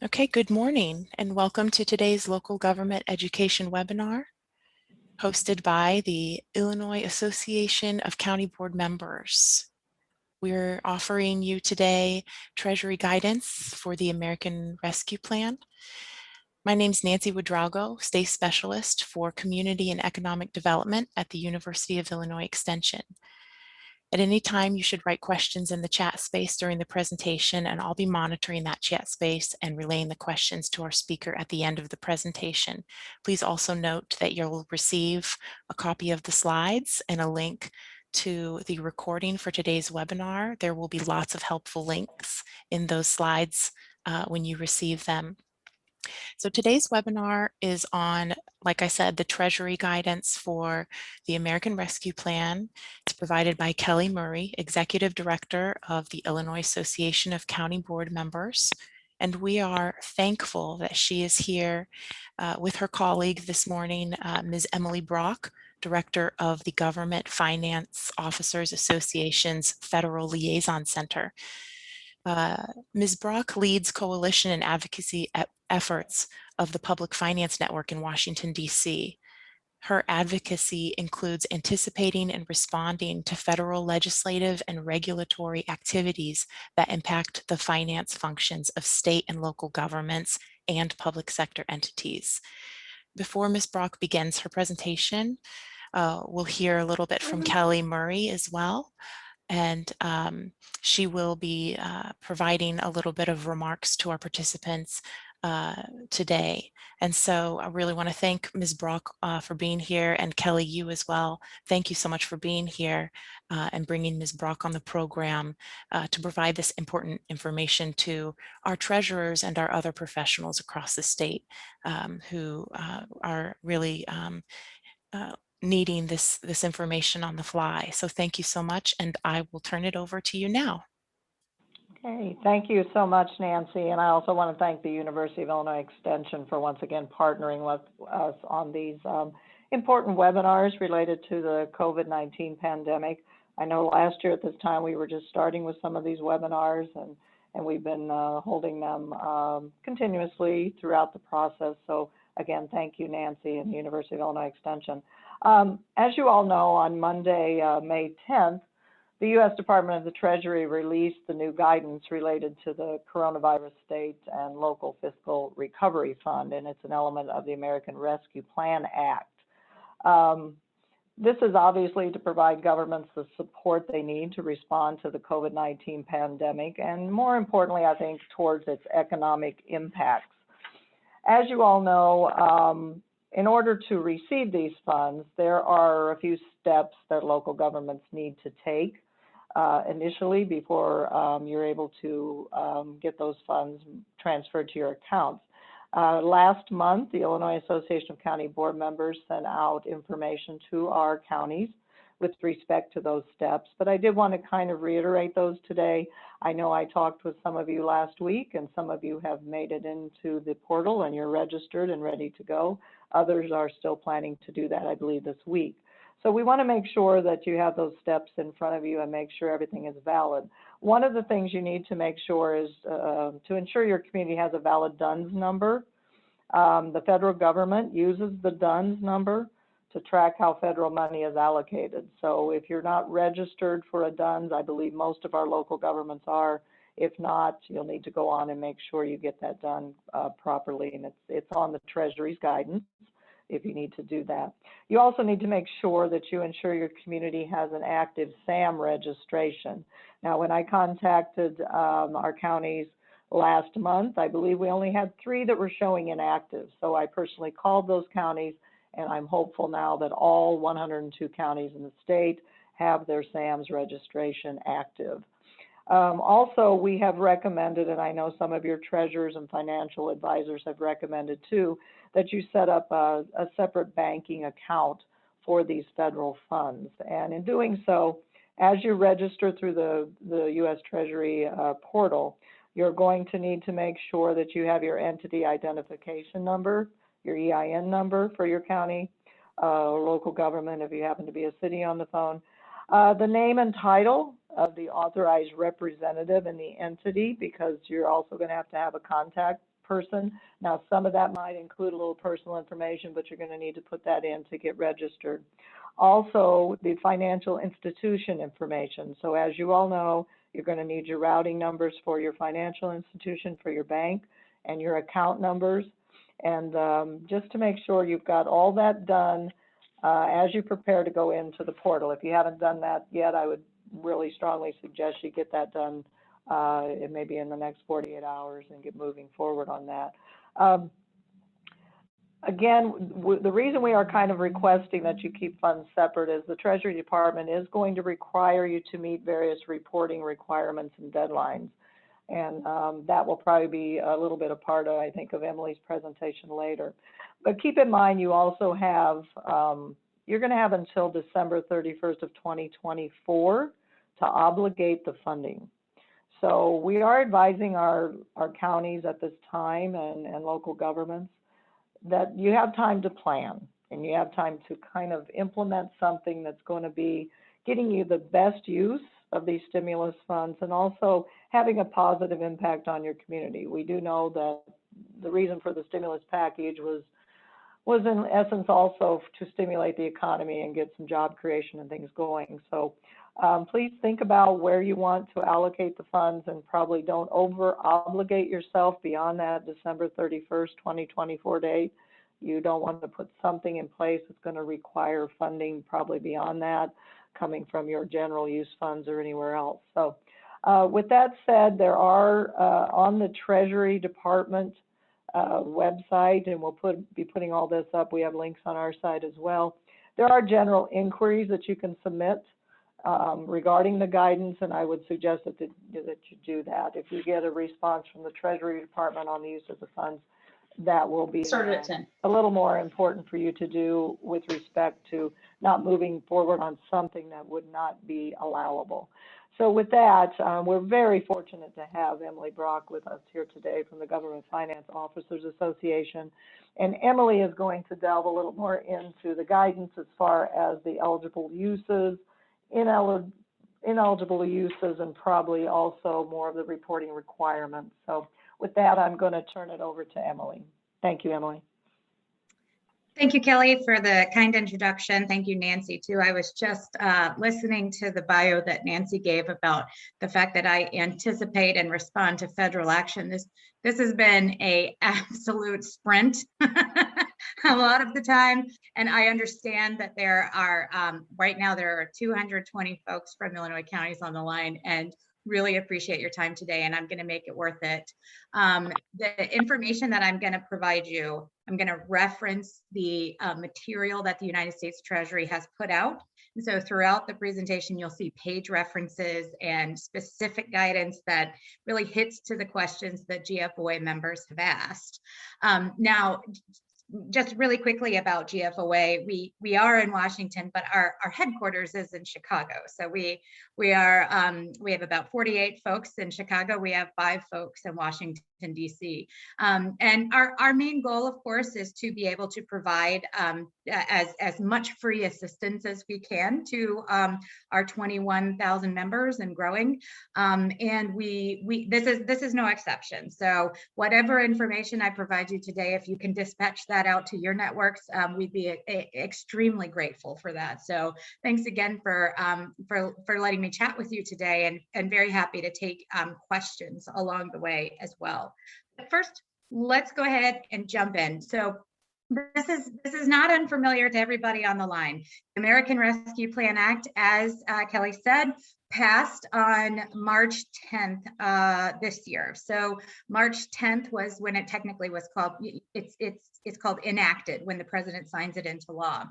Okay, good morning and welcome to today's local government education webinar hosted by the Illinois Association of County Board Members. We're offering you today Treasury guidance for the American Rescue Plan. My name's Nancy Wodrago, State Specialist for Community and Economic Development at the University of Illinois Extension. At any time, you should write questions in the chat space during the presentation, and I'll be monitoring that chat space and relaying the questions to our speaker at the end of the presentation. Please also note that you'll receive a copy of the slides and a link to the recording for today's webinar. There will be lots of helpful links in those slides when you receive them. So today's webinar is on, like I said, the Treasury guidance for the American Rescue Plan. It's provided by Kelly Murray, Executive Director of the Illinois Association of County Board Members. And we are thankful that she is here with her colleague this morning, Ms. Emily Brock, Director of the Government Finance Officers Association's Federal Liaison Center. Ms. Brock leads coalition and advocacy efforts of the Public Finance Network in Washington, D.C. Her advocacy includes anticipating and responding to federal legislative and regulatory activities that impact the finance functions of state and local governments and public sector entities. Before Ms. Brock begins her presentation, we'll hear a little bit from Kelly Murray as well. And she will be providing a little bit of remarks to our participants today. And so I really want to thank Ms. Brock for being here, and Kelly, you as well. Thank you so much for being here and bringing Ms. Brock on the program to provide this important information to our treasurers and our other professionals across the state who are really needing this information on the fly. So thank you so much, and I will turn it over to you now. Okay, thank you so much, Nancy. And I also want to thank the University of Illinois Extension for once again partnering with us on these important webinars related to the COVID-19 pandemic. I know last year at this time we were just starting with some of these webinars, and we've been holding them continuously throughout the process. So again, thank you, Nancy, and the University of Illinois Extension. As you all know, on Monday, May 10th, the U.S. Department of the Treasury released the new guidance related to the Coronavirus State and Local Fiscal Recovery Fund, and it's an element of the American Rescue Plan Act. This is obviously to provide governments the support they need to respond to the COVID-19 pandemic, and more importantly, I think, towards its economic impacts. As you all know, in order to receive these funds, there are a few steps that local governments need to take initially before you're able to get those funds transferred to your accounts. Last month, the Illinois Association of County Board Members sent out information to our counties with respect to those steps, but I did want to kind of reiterate those today. I know I talked with some of you last week, and some of you have made it into the portal and you're registered and ready to go. Others are still planning to do that, I believe, this week. So we want to make sure that you have those steps in front of you and make sure everything is valid. One of the things you need to make sure is to ensure your community has a valid DUNS number. The federal government uses the DUNS number to track how federal money is allocated. So if you're not registered for a DUNS, I believe most of our local governments are. If not, you'll need to go on and make sure you get that done properly, and it's on the Treasury's guidance if you need to do that. You also need to make sure that you ensure your community has an active SAM registration. Now, when I contacted our counties last month, I believe we only had 3 that were showing inactive. So I personally called those counties, and I'm hopeful now that all 102 counties in the state have their SAMS registration active. Also, we have recommended, and I know some of your treasurers and financial advisors have recommended too, that you set up a separate banking account for these federal funds. And in doing so, as you register through the U.S. Treasury portal, you're going to need to make sure that you have your entity identification number, your EIN number for your county or local government if you happen to be a city on the phone, the name and title of the authorized representative in the entity, because you're also going to have a contact person. Now, some of that might include a little personal information, but you're going to need to put that in to get registered. Also, the financial institution information. So as you all know, you're going to need your routing numbers for your financial institution, for your bank, and your account numbers. And just to make sure you've got all that done as you prepare to go into the portal. If you haven't done that yet, I would really strongly suggest you get that done maybe in the next 48 hours and get moving forward on that. Again, the reason we are kind of requesting that you keep funds separate is the Treasury Department is going to require you to meet various reporting requirements and deadlines. And that will probably be a little bit a part of, I think, of Emily's presentation later. But keep in mind, you also have, you're going to have until December 31st of 2024 to obligate the funding. So we are advising our counties at this time and local governments that you have time to plan and you have time to kind of implement something that's going to be getting you the best use of these stimulus funds and also having a positive impact on your community. We do know that the reason for the stimulus package was in essence also to stimulate the economy and get some job creation and things going. So please think about where you want to allocate the funds and probably don't over obligate yourself beyond that December 31st, 2024 date. You don't want to put something in place that's going to require funding probably beyond that, coming from your general use funds or anywhere else. So with that said, there are on the Treasury Department website, and we'll be putting all this up. We have links on our side as well. There are general inquiries that you can submit regarding the guidance, and I would suggest that you do that. If you get a response from the Treasury Department on the use of the funds, that will be a little more important for you to do with respect to not moving forward on something that would not be allowable. So with that, we're very fortunate to have Emily Brock with us here today from the Government Finance Officers Association. And Emily is going to delve a little more into the guidance as far as the eligible uses, ineligible uses, and probably also more of the reporting requirements. So with that, I'm going to turn it over to Emily. Thank you, Emily. Thank you, Kelly, for the kind introduction. Thank you, Nancy, too. I was just listening to the bio that Nancy gave about the fact that I anticipate and respond to federal action. This has been an absolute sprint a lot of the time. And I understand that there are, right now, there are 220 folks from Illinois counties on the line, and really appreciate your time today, and I'm going to make it worth it. The information that I'm going to provide you, I'm going to reference the material that the United States Treasury has put out. And so throughout the presentation, you'll see page references and specific guidance that really hits to the questions that GFOA members have asked. Now, just really quickly about GFOA, we are in Washington, but our headquarters is in Chicago. So we have about 48 folks in Chicago. We have 5 folks in Washington, DC. And our main goal, of course, is to be able to provide as much free assistance as we can to our 21,000 members and growing. And this is no exception. So whatever information I provide you today, if you can dispatch that out to your networks, we'd be extremely grateful for that. So thanks again for letting me chat with you today, and very happy to take questions along the way as well. But first, let's go ahead and jump in. So this is not unfamiliar to everybody on the line. The American Rescue Plan Act, as Kelly said, passed on March 10th this year. So March 10th was when it technically was called, it's called enacted, when the president signs it into law.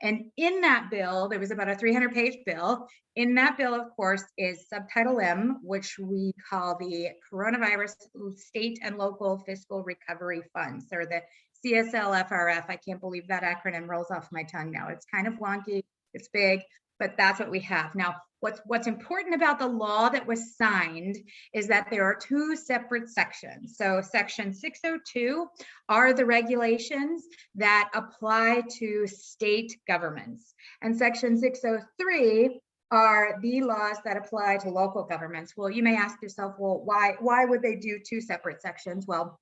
And in that bill, there was about a 300-page bill. In that bill, of course, is Subtitle M, which we call the Coronavirus State and Local Fiscal Recovery Funds, or the CSLFRF. I can't believe that acronym rolls off my tongue now. It's kind of wonky, it's big, but that's what we have. Now, what's important about the law that was signed is that there are 2 separate sections. So Section 602 are the regulations that apply to state governments, and Section 603 are the laws that apply to local governments. Well, you may ask yourself, well, why would they do 2 separate sections? Well,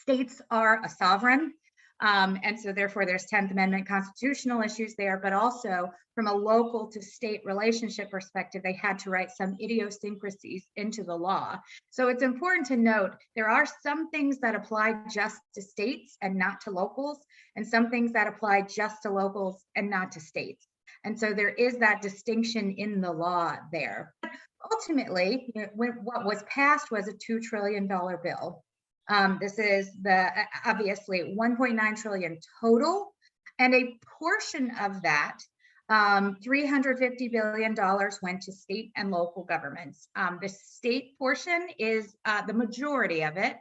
States are a sovereign, and so therefore there's 10th Amendment constitutional issues there, but also from a local to state relationship perspective, they had to write some idiosyncrasies into the law. So it's important to note there are some things that apply just to states and not to locals, and some things that apply just to locals and not to states. And so there is that distinction in the law there. Ultimately, what was passed was a $2 trillion bill. This is obviously 1.9 trillion total, and a portion of that, $350 billion went to state and local governments. The state portion is the majority of it,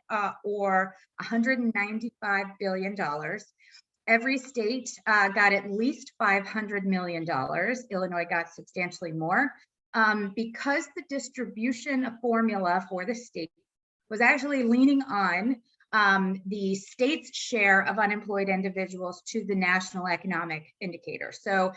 or $195 billion. Every state got at least $500 million. Illinois got substantially more, because the distribution formula for the state was actually leaning on the state's share of unemployed individuals to the national economic indicator. So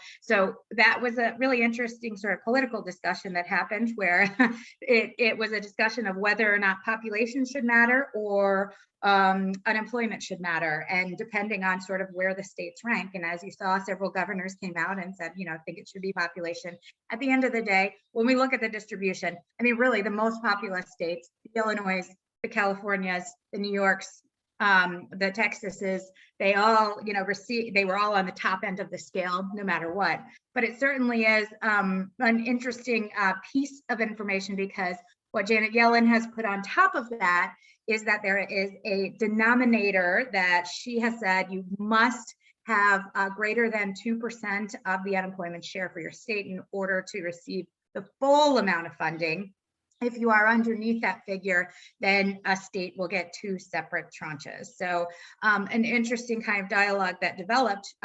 that was a really interesting sort of political discussion that happened where it was a discussion of whether or not population should matter or unemployment should matter, and depending on sort of where the states rank. And as you saw, several governors came out and said, I think it should be population. At the end of the day, when we look at the distribution, I mean, really the most populous states, the Illinois, the Californias, the New Yorks, the Texases, they all, they were all on the top end of the scale, no matter what. But it certainly is an interesting piece of information, because what Janet Yellen has put on top of that is that there is a denominator that she has said you must have greater than 2% of the unemployment share for your state in order to receive the full amount of funding. If you are underneath that figure, then a state will get 2 separate tranches. So an interesting kind of dialogue that developed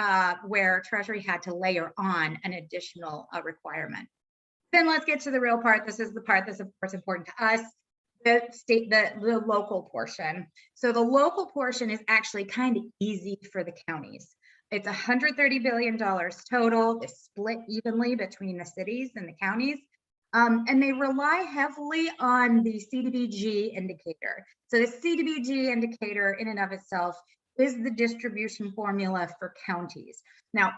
where Treasury had to layer on an additional requirement. Then let's get to the real part. This is the part that's of course important to us, the local portion. So the local portion is actually kind of easy for the counties. It's $130 billion total. It's split evenly between the cities and the counties. And they rely heavily on the CDBG indicator. So the CDBG indicator in and of itself is the distribution formula for counties. Now,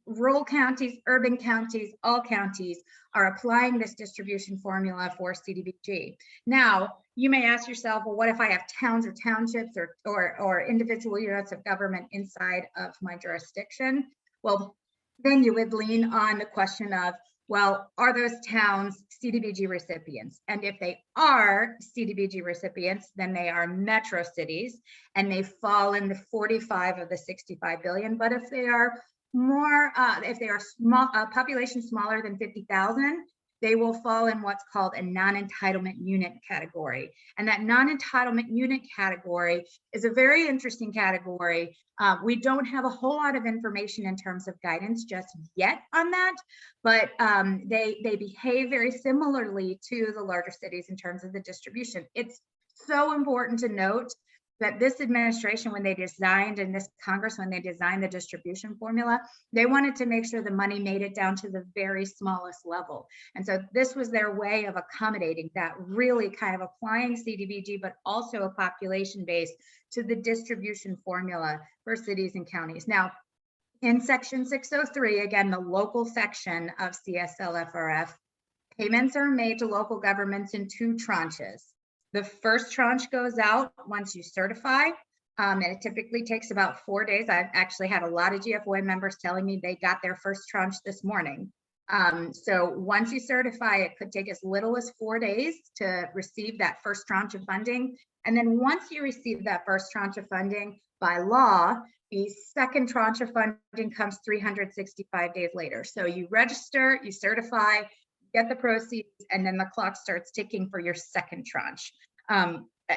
rural counties, urban counties, all counties are applying this distribution formula for CDBG. Now, you may ask yourself, well, what if I have towns or townships or individual units of government inside of my jurisdiction? Well, then you would lean on the question of, well, are those towns CDBG recipients? And if they are CDBG recipients, then they are metro cities and they fall in the 45 of the 65 billion. But if they are more, if they are small, population smaller than 50,000, they will fall in what's called a non-entitlement unit category. And that non-entitlement unit category is a very interesting category. We don't have a whole lot of information in terms of guidance just yet on that, but they behave very similarly to the larger cities in terms of the distribution. It's so important to note that this administration, when they designed, and this Congress, when they designed the distribution formula, they wanted to make sure the money made it down to the very smallest level. And so this was their way of accommodating that, really kind of applying CDBG, but also a population base to the distribution formula for cities and counties. Now, in section 603, again, the local section of CSLFRF, payments are made to local governments in 2 tranches. The first tranche goes out once you certify, and it typically takes about 4 days. I've actually had a lot of GFOA members telling me they got their first tranche this morning. So once you certify, it could take as little as 4 days to receive that first tranche of funding. And then once you receive that first tranche of funding, by law, the second tranche of funding comes 365 days later. So you register, you certify, get the proceeds, and then the clock starts ticking for your second tranche.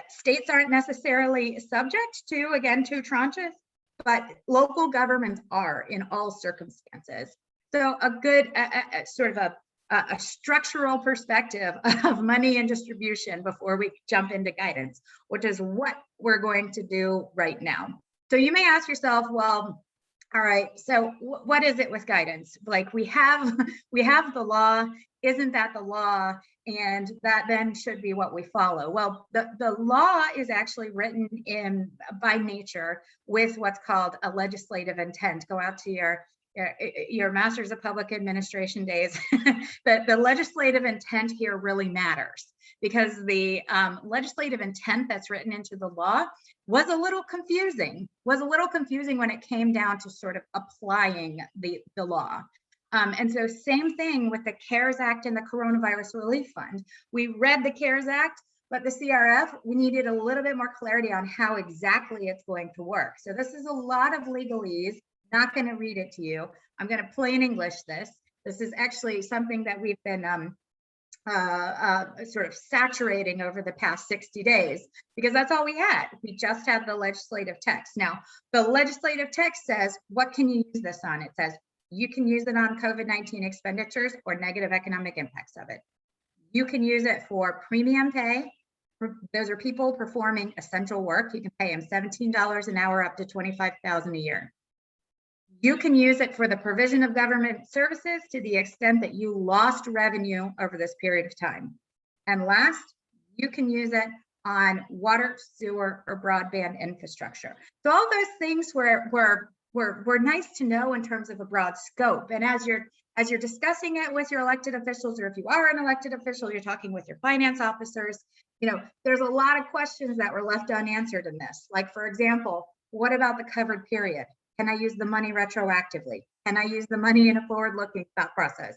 States aren't necessarily subject to, again, 2 tranches, but local governments are in all circumstances. So a good sort of a structural perspective of money and distribution before we jump into guidance, which is what we're going to do right now. So you may ask yourself, well, all right, so what is it with guidance? Like we have the law, isn't that the law? And that then should be what we follow. Well, the law is actually written in by nature with what's called a legislative intent. Go out to your Masters of Public Administration days. The legislative intent here really matters, because the legislative intent that's written into the law was a little confusing when it came down to sort of applying the law. And so same thing with the CARES Act and the Coronavirus Relief Fund. We read the CARES Act, but the CRF, we needed a little bit more clarity on how exactly it's going to work. So this is a lot of legalese. Not going to read it to you. I'm going to plain English this. This is actually something that we've been sort of saturating over the past 60 days, because that's all we had. We just had the legislative text. Now, the legislative text says, what can you use this on? It says, you can use it on COVID-19 expenditures or negative economic impacts of it. You can use it for premium pay. Those are people performing essential work. You can pay them $17 an hour up to $25,000 a year. You can use it for the provision of government services to the extent that you lost revenue over this period of time. And last, you can use it on water, sewer, or broadband infrastructure. So all those things were nice to know in terms of a broad scope. And as you're discussing it with your elected officials, or if you are an elected official, you're talking with your finance officers, there's a lot of questions that were left unanswered in this. Like, for example, what about the covered period? Can I use the money retroactively? Can I use the money in a forward-looking thought process?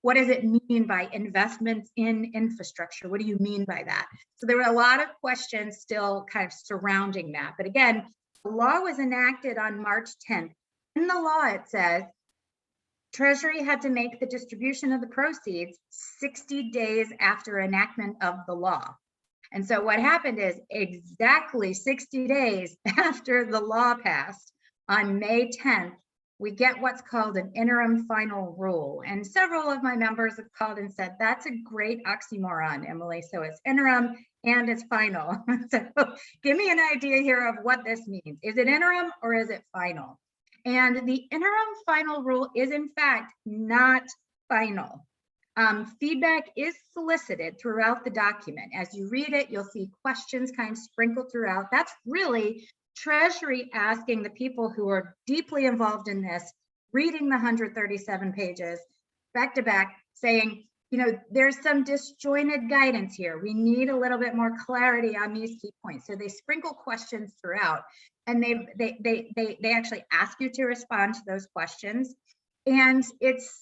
What does it mean by investments in infrastructure? What do you mean by that? So there were a lot of questions still kind of surrounding that. But again, the law was enacted on March 10th. In the law, it says Treasury had to make the distribution of the proceeds 60 days after enactment of the law. And so what happened is exactly 60 days after the law passed on May 10th, we get what's called an interim final rule. And several of my members have called and said, that's a great oxymoron, Emily. So it's interim and it's final. So give me an idea here of what this means. Is it interim or is it final? And the interim final rule is in fact not final. Feedback is solicited throughout the document. As you read it, you'll see questions kind of sprinkled throughout. That's really Treasury asking the people who are deeply involved in this, reading the 137 pages back to back, saying, there's some disjointed guidance here. We need a little bit more clarity on these key points. So they sprinkle questions throughout, and they actually ask you to respond to those questions. And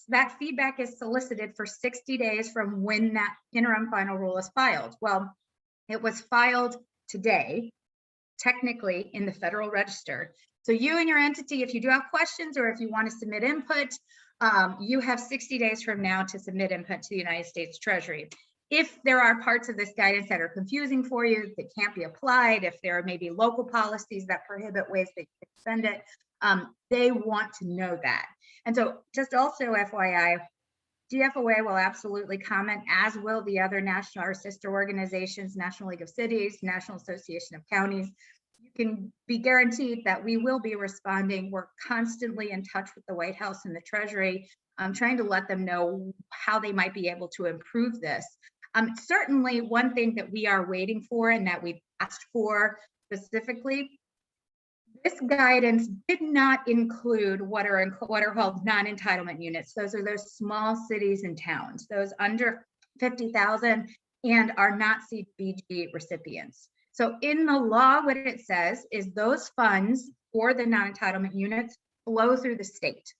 that feedback is solicited for 60 days from when that interim final rule is filed. Well, it was filed today, technically in the Federal Register. So you and your entity, if you do have questions or if you want to submit input, you have 60 days from now to submit input to the United States Treasury. If there are parts of this guidance that are confusing for you, that can't be applied, if there are maybe local policies that prohibit ways that you can spend it, they want to know that. And so just also FYI, GFOA will absolutely comment, as will the other national or sister organizations, National League of Cities, National Association of Counties. You can be guaranteed that we will be responding. We're constantly in touch with the White House and the Treasury, trying to let them know how they might be able to improve this. Certainly one thing that we are waiting for and that we've asked for specifically, this guidance did not include what are called non-entitlement units. Those are those small cities and towns, those under 50,000 and are not CDBG recipients. So in the law, what it says is those funds for the non-entitlement units flow through the state.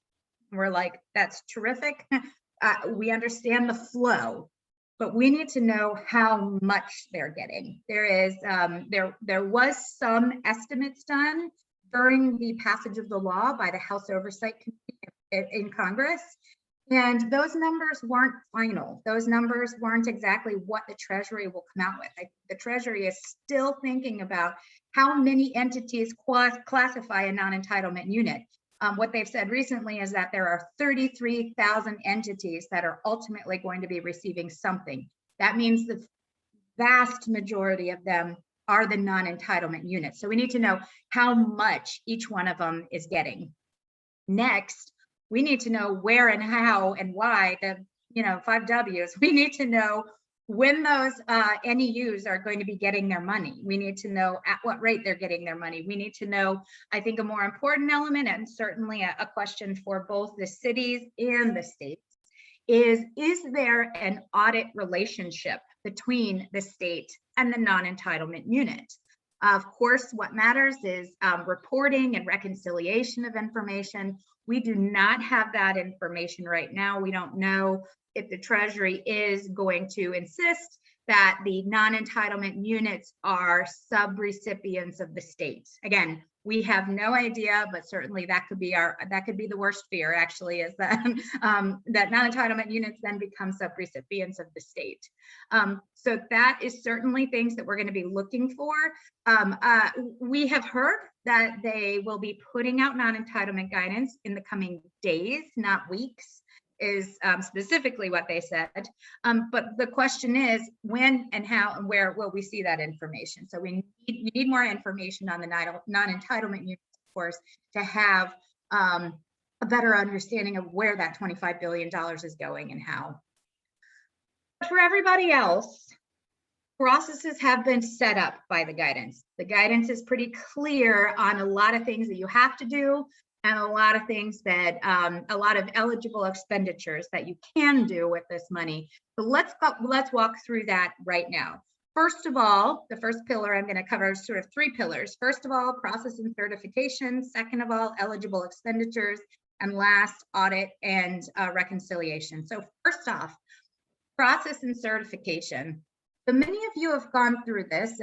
We're like, that's terrific. We understand the flow, but we need to know how much they're getting. There was some estimates done during the passage of the law by the House Oversight Committee in Congress, and those numbers weren't final. Those numbers weren't exactly what the Treasury will come out with. The Treasury is still thinking about how many entities classify a non-entitlement unit. What they've said recently is that there are 33,000 entities that are ultimately going to be receiving something. That means the vast majority of them are the non-entitlement units. So we need to know how much each one of them is getting. Next, we need to know where and how and why 5 W's. We need to know when those NEUs are going to be getting their money. We need to know at what rate they're getting their money. We need to know, I think, a more important element, and certainly a question for both the cities and the states, is there an audit relationship between the state and the non-entitlement unit? Of course, what matters is reporting and reconciliation of information. We do not have that information right now. We don't know if the Treasury is going to insist that the non-entitlement units are sub-recipients of the state. Again, we have no idea, but certainly that could be the worst fear, actually, is that that non-entitlement units then become sub-recipients of the state. So that is certainly things that we're going to be looking for. We have heard that they will be putting out non-entitlement guidance in the coming days, not weeks, is specifically what they said. But the question is, when and how and where will we see that information? So we need more information on the non-entitlement units, of course, to have a better understanding of where that $25 billion is going and how. But for everybody else, processes have been set up by the guidance. The guidance is pretty clear on a lot of things that you have to do, and a lot of things that, a lot of eligible expenditures that you can do with this money. So let's walk through that right now. First of all, the first pillar I'm going to cover is sort of 3 pillars. First of all, process and certification. Second of all, eligible expenditures. And last, audit and reconciliation. So first off, process and certification. So many of you have gone through this.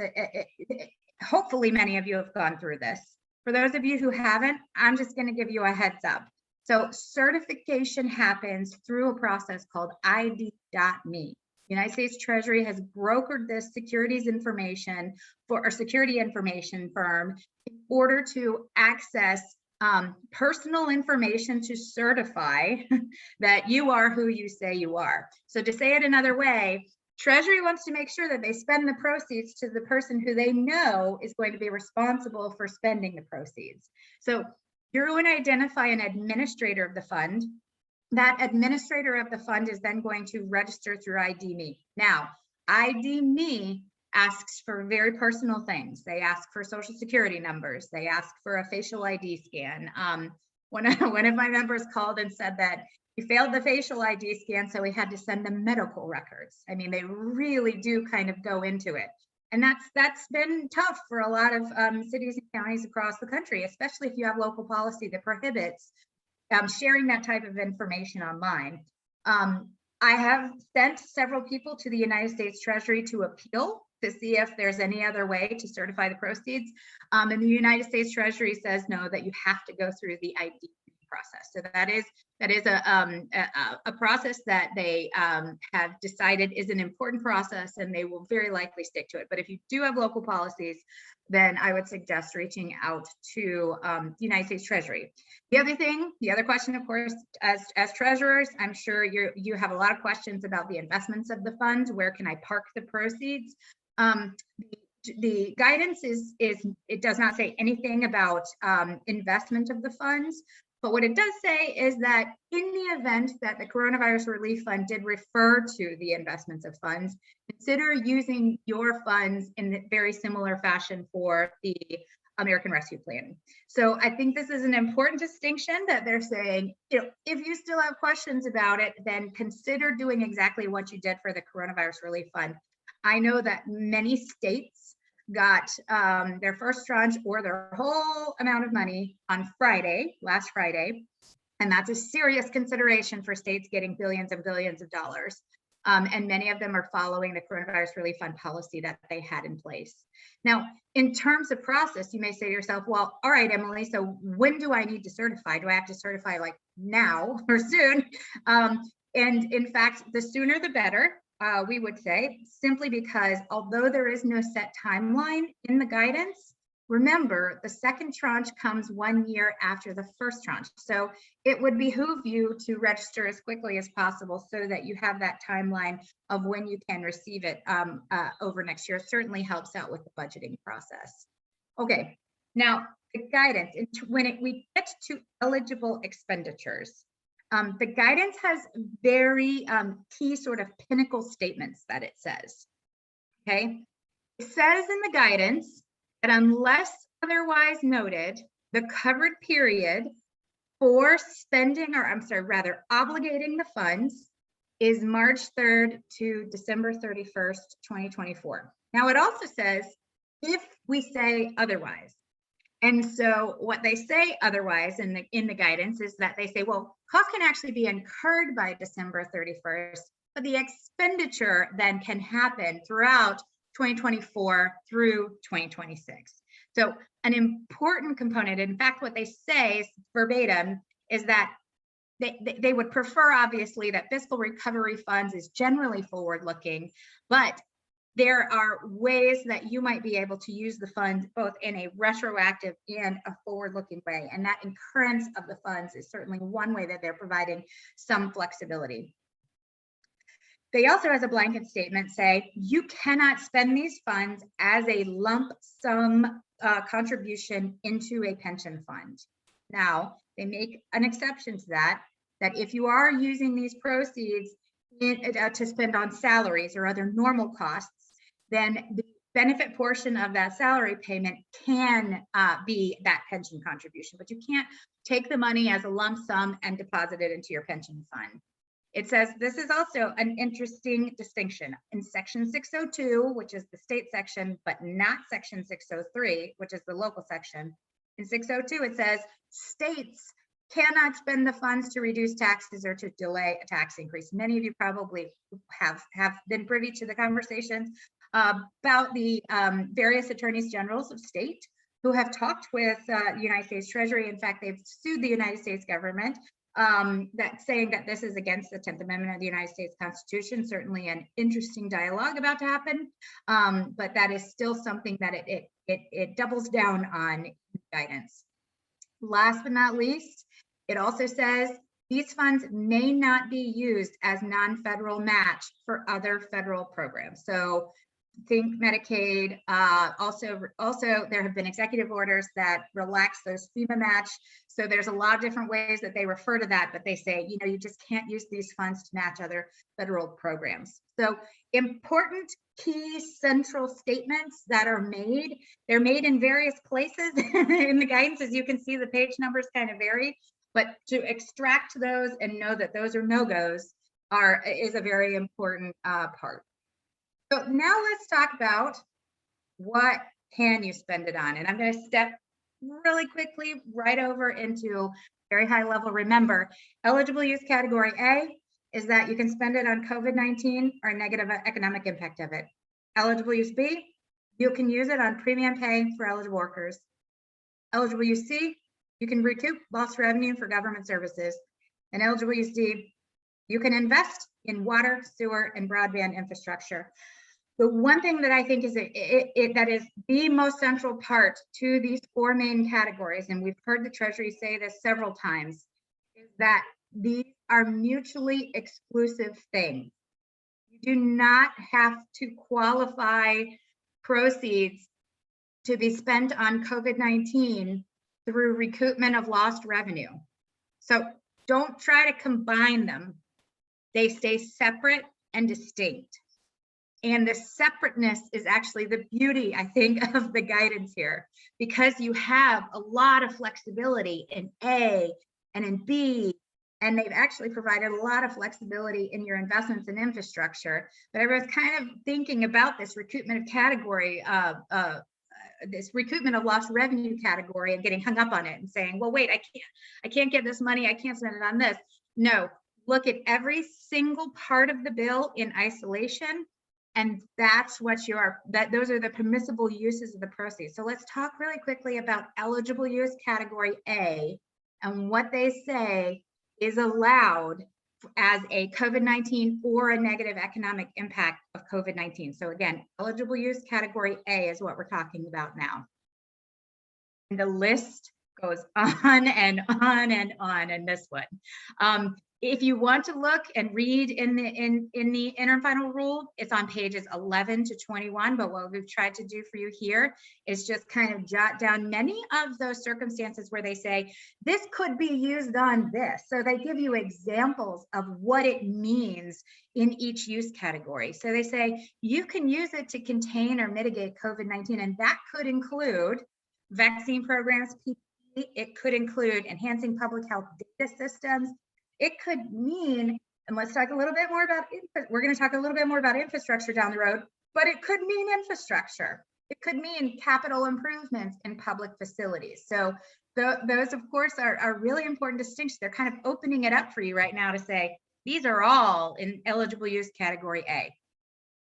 Hopefully many of you have gone through this. For those of you who haven't, I'm just going to give you a heads up. So certification happens through a process called ID.me. United States Treasury has brokered this securities information for a security information firm in order to access personal information to certify that you are who you say you are. So to say it another way, Treasury wants to make sure that they spend the proceeds to the person who they know is going to be responsible for spending the proceeds. So you're going to identify an administrator of the fund. That administrator of the fund is then going to register through ID.me. Now, ID.me asks for very personal things. They ask for social security numbers. They ask for a facial ID scan. One of my members called and said that he failed the facial ID scan, so he had to send them medical records. I mean, they really do kind of go into it. And that's been tough for a lot of cities and counties across the country, especially if you have local policy that prohibits sharing that type of information online. I have sent several people to the United States Treasury to appeal to see if there's any other way to certify the proceeds. And the United States Treasury says no, that you have to go through the ID process. So that is a process that they have decided is an important process, and they will very likely stick to it. But if you do have local policies, then I would suggest reaching out to the United States Treasury. The other question, of course, as treasurers, I'm sure you have a lot of questions about the investments of the fund. Where can I park the proceeds? The guidance it does not say anything about investment of the funds. But what it does say is that in the event that the Coronavirus Relief Fund did refer to the investments of funds, consider using your funds in a very similar fashion for the American Rescue Plan. So I think this is an important distinction that they're saying, if you still have questions about it, then consider doing exactly what you did for the Coronavirus Relief Fund. I know that many states got their first tranche or their whole amount of money on last Friday. And that's a serious consideration for states getting billions and billions of dollars. And many of them are following the Coronavirus Relief Fund policy that they had in place. Now, in terms of process, you may say to yourself, well, all right, Emily, so when do I need to certify? Do I have to certify like now or soon? And in fact, the sooner the better. We would say, simply because although there is no set timeline in the guidance, remember the second tranche comes 1 year after the first tranche. So it would behoove you to register as quickly as possible so that you have that timeline of when you can receive it over next year. It certainly helps out with the budgeting process. Okay, now the guidance, when we get to eligible expenditures, The guidance has very key sort of pinnacle statements that it says, okay? It says in the guidance that unless otherwise noted, the covered period for spending, or I'm sorry, rather obligating the funds is March 3rd to December 31st, 2024. Now it also says, if we say otherwise. And so what they say otherwise in the guidance is that they say, well, costs can actually be incurred by December 31st, but the expenditure then can happen throughout 2024 through 2026. So an important component, in fact, what they say verbatim is that they would prefer, obviously, that fiscal recovery funds is generally forward-looking, but there are ways that you might be able to use the funds both in a retroactive and a forward-looking way. And that incurrence of the funds is certainly one way that they're providing some flexibility. They also, as a blanket statement, say you cannot spend these funds as a lump sum contribution into a pension fund. Now, they make an exception to that if you are using these proceeds to spend on salaries or other normal costs, then the benefit portion of that salary payment can be that pension contribution, but you can't take the money as a lump sum and deposit it into your pension fund. It says this is also an interesting distinction. In section 602, which is the state section, but not section 603, which is the local section. In 602, it says states cannot spend the funds to reduce taxes or to delay a tax increase. Many of you probably have been privy to the conversations about the various attorneys generals of state who have talked with the United States Treasury. In fact, they've sued the United States government, saying that this is against the 10th Amendment of the United States Constitution. Certainly an interesting dialogue about to happen, but that is still something that it doubles down on guidance. Last but not least, it also says these funds may not be used as non-federal match for other federal programs. So think Medicaid. Also there have been executive orders that relax those FEMA match. So there's a lot of different ways that they refer to that, but they say, you know, you just can't use these funds to match other federal programs. So important key central statements that are made. They're made in various places in the guidance. As you can see, the page numbers kind of vary, but to extract those and know that those are no-goes is a very important part. So now let's talk about what can you spend it on? And I'm going to step really quickly right over into very high level. Remember, eligible use category A is that you can spend it on COVID-19 or negative economic impact of it. Eligible use B, you can use it on premium pay for eligible workers. Eligible use C, you can recoup lost revenue for government services. And eligible use D, you can invest in water, sewer, and broadband infrastructure. The one thing that I think is that is the most central part to these four main categories, and we've heard the Treasury say this several times, is that these are mutually exclusive things. You do not have to qualify proceeds to be spent on COVID-19 through recoupment of lost revenue. So don't try to combine them. They stay separate and distinct. And the separateness is actually the beauty, I think, of the guidance here, because you have a lot of flexibility in A and in B, and they've actually provided a lot of flexibility in your investments in infrastructure. But everyone's kind of thinking about this recoupment of category, this recoupment of lost revenue category, and getting hung up on it and saying, well, wait, I can't get this money, I can't spend it on this. No, look at every single part of the bill in isolation. And that's what those are the permissible uses of the proceeds. So let's talk really quickly about eligible use category A and what they say is allowed as a COVID-19 or a negative economic impact of COVID-19. So again, eligible use category A is what we're talking about now. And the list goes on and on and on in this one. If you want to look and read in the interim final rule, it's on pages 11 to 21. But what we've tried to do for you here is just kind of jot down many of those circumstances where they say this could be used on this. So they give you examples of what it means in each use category. So they say you can use it to contain or mitigate COVID-19, and that could include vaccine programs, PPE. It could include enhancing public health data systems. It could mean, and let's talk a little bit more about, we're going to talk a little bit more about infrastructure down the road, but it could mean infrastructure. It could mean capital improvements in public facilities. So those, of course, are really important distinctions. They're kind of opening it up for you right now to say, these are all in eligible use category A.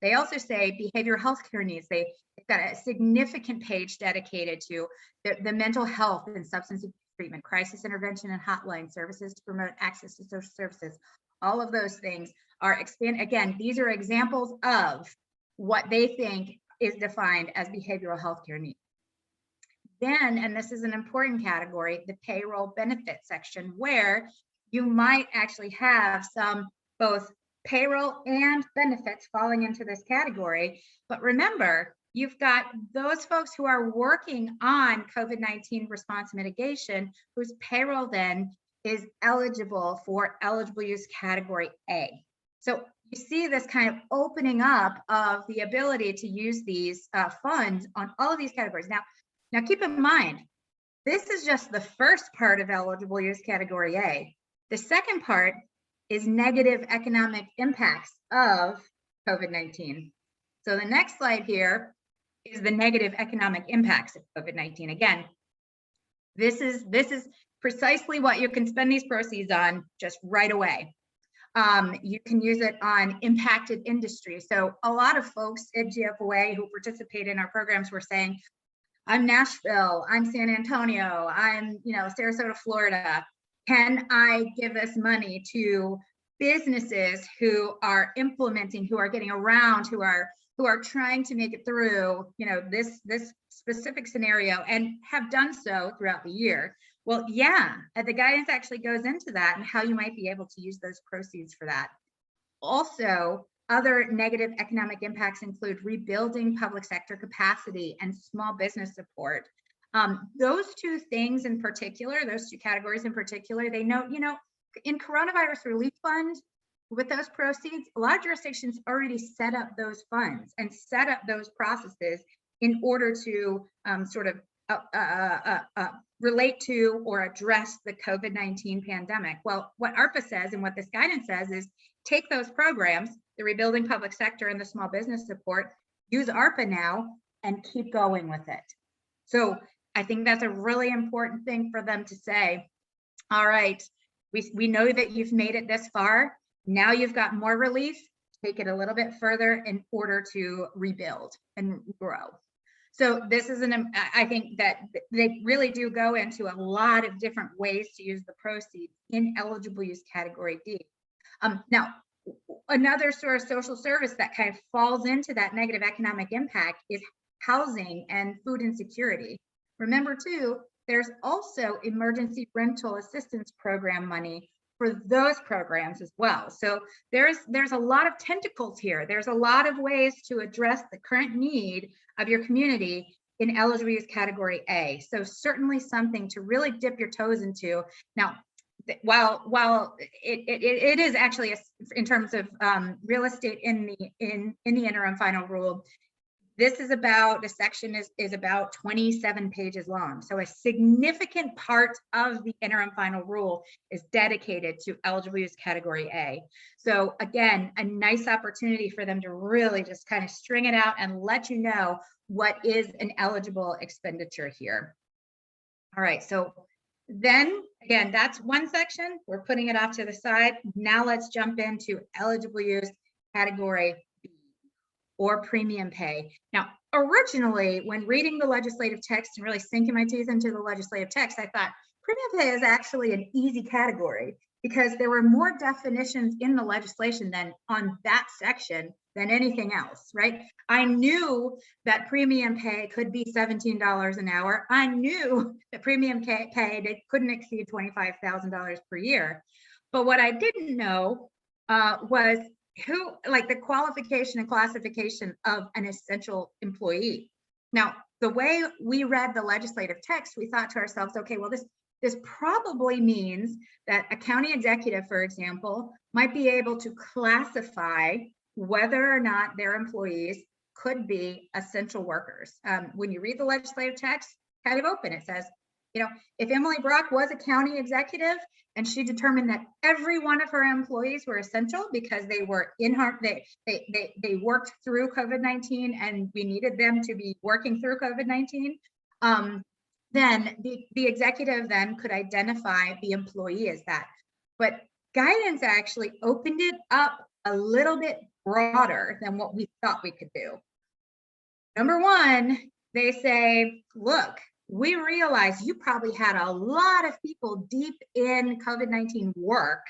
They also say behavioral health care needs. They've got a significant page dedicated to the mental health and substance abuse treatment, crisis intervention and hotline services to promote access to social services. All of those things are again, these are examples of what they think is defined as behavioral health care needs. Then, and this is an important category, the payroll benefit section, where you might actually have some both payroll and benefits falling into this category. But remember, you've got those folks who are working on COVID-19 response mitigation, whose payroll then is eligible for eligible use category A. So you see this kind of opening up of the ability to use these funds on all of these categories. Now keep in mind, this is just the first part of eligible use category A. The second part is negative economic impacts of COVID-19. So the next slide here is the negative economic impacts of COVID-19. Again, this is precisely what you can spend these proceeds on just right away. You can use it on impacted industries. So a lot of folks at GFOA who participate in our programs were saying, I'm Nashville, I'm San Antonio, I'm Sarasota, Florida. Can I give this money to businesses who are implementing, who are getting around, who are trying to make it through, this specific scenario and have done so throughout the year? Well, yeah, the guidance actually goes into that and how you might be able to use those proceeds for that. Also, other negative economic impacts include rebuilding public sector capacity and small business support. Those two things in particular, those two categories in particular, they note, in coronavirus relief fund, with those proceeds, a lot of jurisdictions already set up those funds and set up those processes in order to relate to or address the COVID-19 pandemic. Well, what ARPA says and what this guidance says is take those programs, the rebuilding public sector and the small business support, use ARPA now and keep going with it. So I think that's a really important thing for them to say. All right, we know that you've made it this far. Now you've got more relief, take it a little bit further in order to rebuild and grow. So this is I think that they really do go into a lot of different ways to use the proceeds in eligible use category D. Now, another sort of social service that kind of falls into that negative economic impact is housing and food insecurity. Remember too, there's also emergency rental assistance program money for those programs as well. So there's a lot of tentacles here. There's a lot of ways to address the current need of your community in eligible use category A. So certainly something to really dip your toes into. Now, while it is actually in terms of real estate in the interim final rule, the section is about 27 pages long. So a significant part of the interim final rule is dedicated to eligible use category A. So again, a nice opportunity for them to really just kind of string it out and let you know what is an eligible expenditure here. All right, so then again, that's one section. We're putting it off to the side. Now let's jump into eligible use category B, or premium pay. Now, originally, when reading the legislative text and really sinking my teeth into the legislative text, I thought premium pay is actually an easy category because there were more definitions in the legislation than on that section than anything else, right? I knew that premium pay could be $17 an hour. I knew that premium pay they couldn't exceed $25,000 per year. But what I didn't know was who, like the qualification and classification of an essential employee. Now, the way we read the legislative text, we thought to ourselves, okay, well, this probably means that a county executive, for example, might be able to classify whether or not their employees could be essential workers. When you read the legislative text, kind of open, it says, you know, if Emily Brock was a county executive and she determined that every one of her employees were essential because they were they worked through COVID-19 and we needed them to be working through COVID-19, then the executive then could identify the employee as that. But guidance actually opened it up a little bit broader than what we thought we could do. Number one, they say, look, we realize you probably had a lot of people deep in COVID-19 work,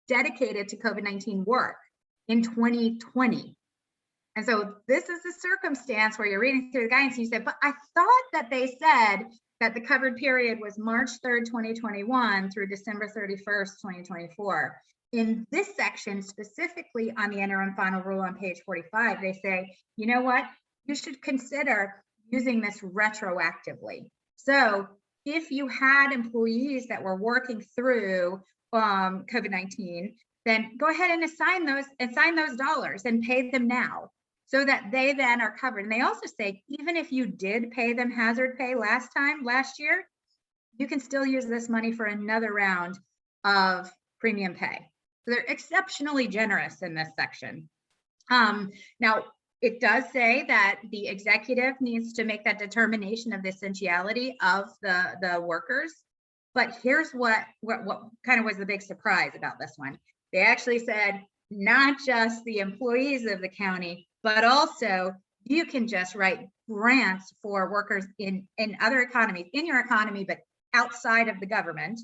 dedicated to COVID-19 work in 2020. And so this is a circumstance where you're reading through the guidance and you said, but I thought that they said that the covered period was March 3rd, 2021 through December 31st, 2024. In this section, specifically on the interim final rule on page 45, they say, you know what, you should consider using this retroactively. So if you had employees that were working through COVID-19, then go ahead and assign those dollars and pay them now so that they then are covered. And they also say, even if you did pay them hazard pay last year, you can still use this money for another round of premium pay. So they're exceptionally generous in this section. Now, it does say that the executive needs to make that determination of the essentiality of the workers. But here's what kind of was the big surprise about this one. They actually said, not just the employees of the county, but also you can just write grants for workers in other economies, in your economy, but outside of the government,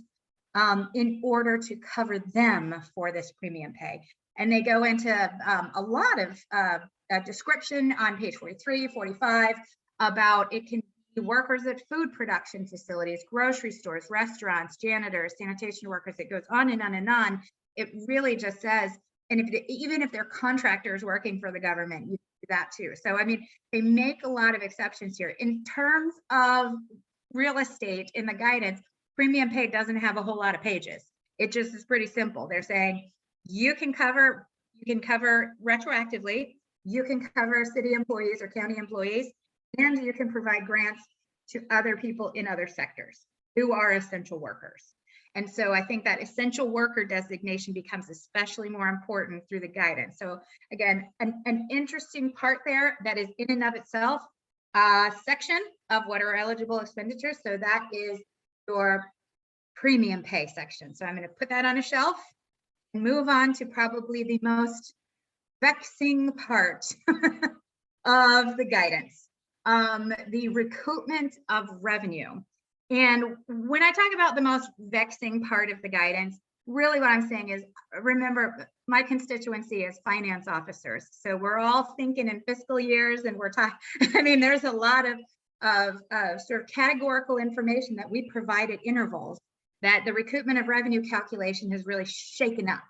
in order to cover them for this premium pay. And they go into a lot of description on page 43, 45 about it can be workers at food production facilities, grocery stores, restaurants, janitors, sanitation workers. It goes on and on and on. It really just says, and even if they're contractors working for the government, you do that too. So, I mean, they make a lot of exceptions here. In terms of real estate in the guidance, premium pay doesn't have a whole lot of pages. It just is pretty simple. They're saying you can cover retroactively, you can cover city employees or county employees, and you can provide grants to other people in other sectors who are essential workers. And so I think that essential worker designation becomes especially more important through the guidance. So again, an interesting part there that is in and of itself a section of what are eligible expenditures. So that is your premium pay section. So I'm going to put that on a shelf and move on to probably the most vexing part of the guidance, the recoupment of revenue. And when I talk about the most vexing part of the guidance, really what I'm saying is, remember, my constituency is finance officers. So we're all thinking in fiscal years, and we're talking, I mean, there's a lot of sort of categorical information that we provide at intervals that the recoupment of revenue calculation has really shaken up.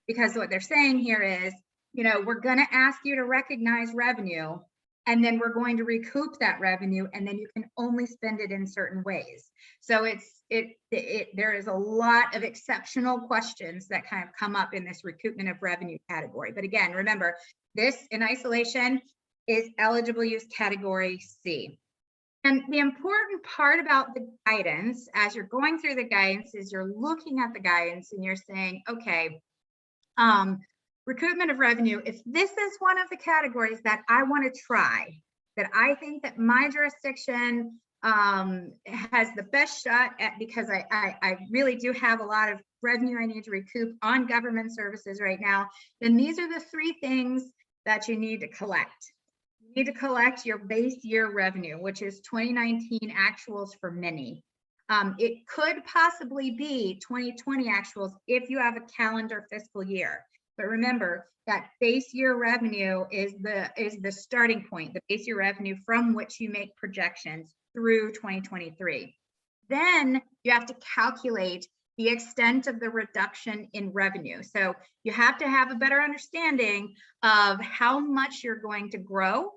Because what they're saying here is, you know, we're going to ask you to recognize revenue, and then we're going to recoup that revenue, and then you can only spend it in certain ways. So there is a lot of exceptional questions that kind of come up in this recoupment of revenue category. But again, remember, this in isolation is eligible use category C. And the important part about the guidance, as you're going through the guidance, is you're looking at the guidance and you're saying, okay, recoupment of revenue, if this is one of the categories that I want to try, that I think that my jurisdiction has the best shot at, because I really do have a lot of revenue I need to recoup on government services right now, then these are the three things that you need to collect. You need to collect your base year revenue, which is 2019 actuals for many. It could possibly be 2020 actuals if you have a calendar fiscal year. But remember that base year revenue is the starting point, the base year revenue from which you make projections through 2023. Then you have to calculate the extent of the reduction in revenue. So you have to have a better understanding of how much you're going to grow,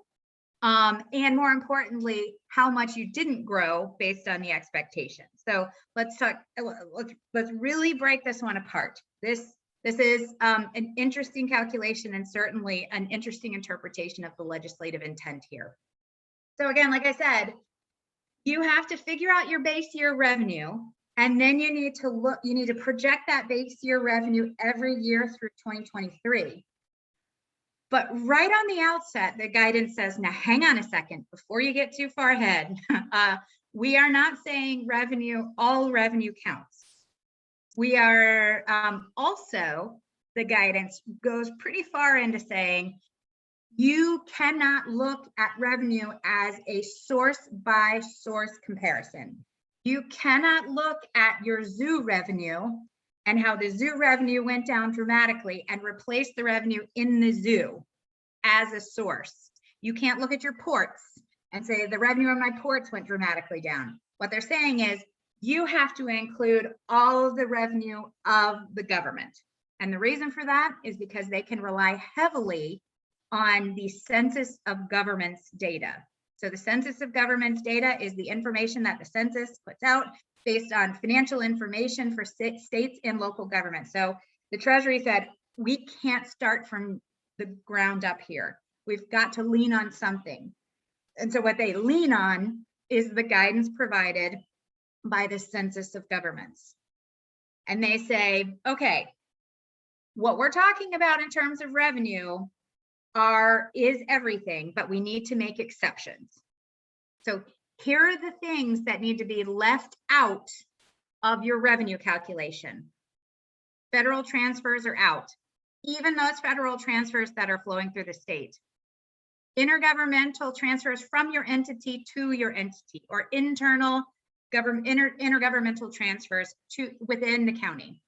and more importantly, how much you didn't grow based on the expectation. So let's really break this one apart. This is an interesting calculation and certainly an interesting interpretation of the legislative intent here. So again, like I said, you have to figure out your base year revenue, and then you need to project that base year revenue every year through 2023. But right on the outset, the guidance says, now hang on a second, before you get too far ahead, we are not saying all revenue counts. We are also, the guidance goes pretty far into saying, you cannot look at revenue as a source by source comparison. You cannot look at your zoo revenue and how the zoo revenue went down dramatically and replace the revenue in the zoo as a source. You can't look at your ports and say the revenue on my ports went dramatically down. What they're saying is you have to include all of the revenue of the government. And the reason for that is because they can rely heavily on the Census of Government's data. So the Census of Government's data is the information that the census puts out based on financial information for states and local government. So the Treasury said, we can't start from the ground up here. We've got to lean on something. And so what they lean on is the guidance provided by the Census of Governments. And they say, okay, what we're talking about in terms of revenue is everything, but we need to make exceptions. So here are the things that need to be left out of your revenue calculation. Federal transfers are out, even those federal transfers that are flowing through the state. Intergovernmental transfers from your entity to your entity, or internal intergovernmental transfers within the county.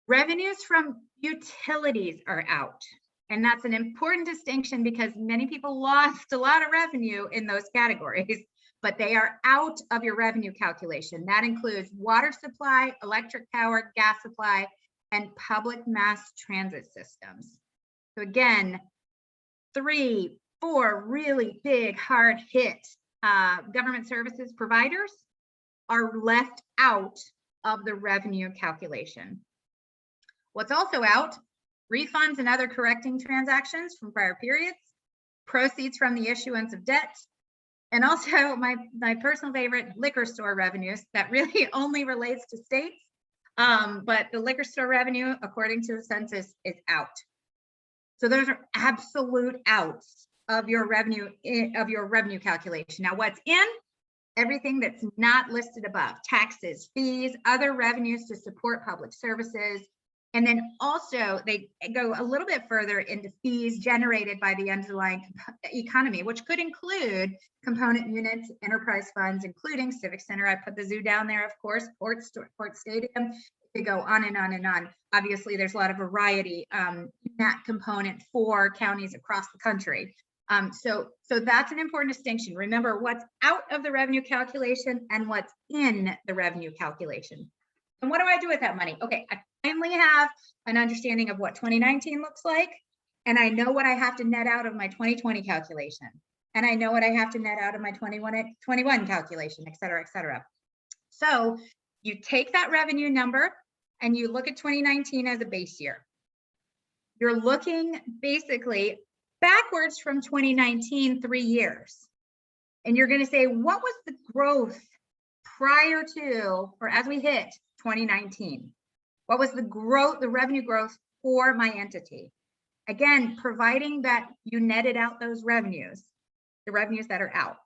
Revenues from utilities are out. And that's an important distinction because many people lost a lot of revenue in those categories, but they are out of your revenue calculation. That includes water supply, electric power, gas supply, and public mass transit systems. So again, 3, 4 really big hard hit government services providers are left out of the revenue calculation. What's also out? Refunds and other correcting transactions from prior periods, proceeds from the issuance of debt, and also my personal favorite, liquor store revenues that really only relates to states. But the liquor store revenue, according to the census, is out. So those are absolute outs of your revenue calculation. Now, what's in? Everything that's not listed above: taxes, fees, other revenues to support public services. And then also they go a little bit further into fees generated by the underlying economy, which could include component units, enterprise funds, including Civic Center. I put the zoo down there, of course, Port Stadium. They go on and on and on. Obviously, there's a lot of variety in that component for counties across the country. So that's an important distinction. Remember what's out of the revenue calculation and what's in the revenue calculation. And what do I do with that money? Okay, I finally have an understanding of what 2019 looks like, and I know what I have to net out of my 2020 calculation, and I know what I have to net out of my 21 calculation, et cetera, et cetera. So you take that revenue number and you look at 2019 as a base year. You're looking basically backwards from 2019, 3 years. And you're going to say, what was the growth prior to, or as we hit 2019? What was the growth, the revenue growth for my entity? Again, providing that you netted out those revenues, the revenues that are out.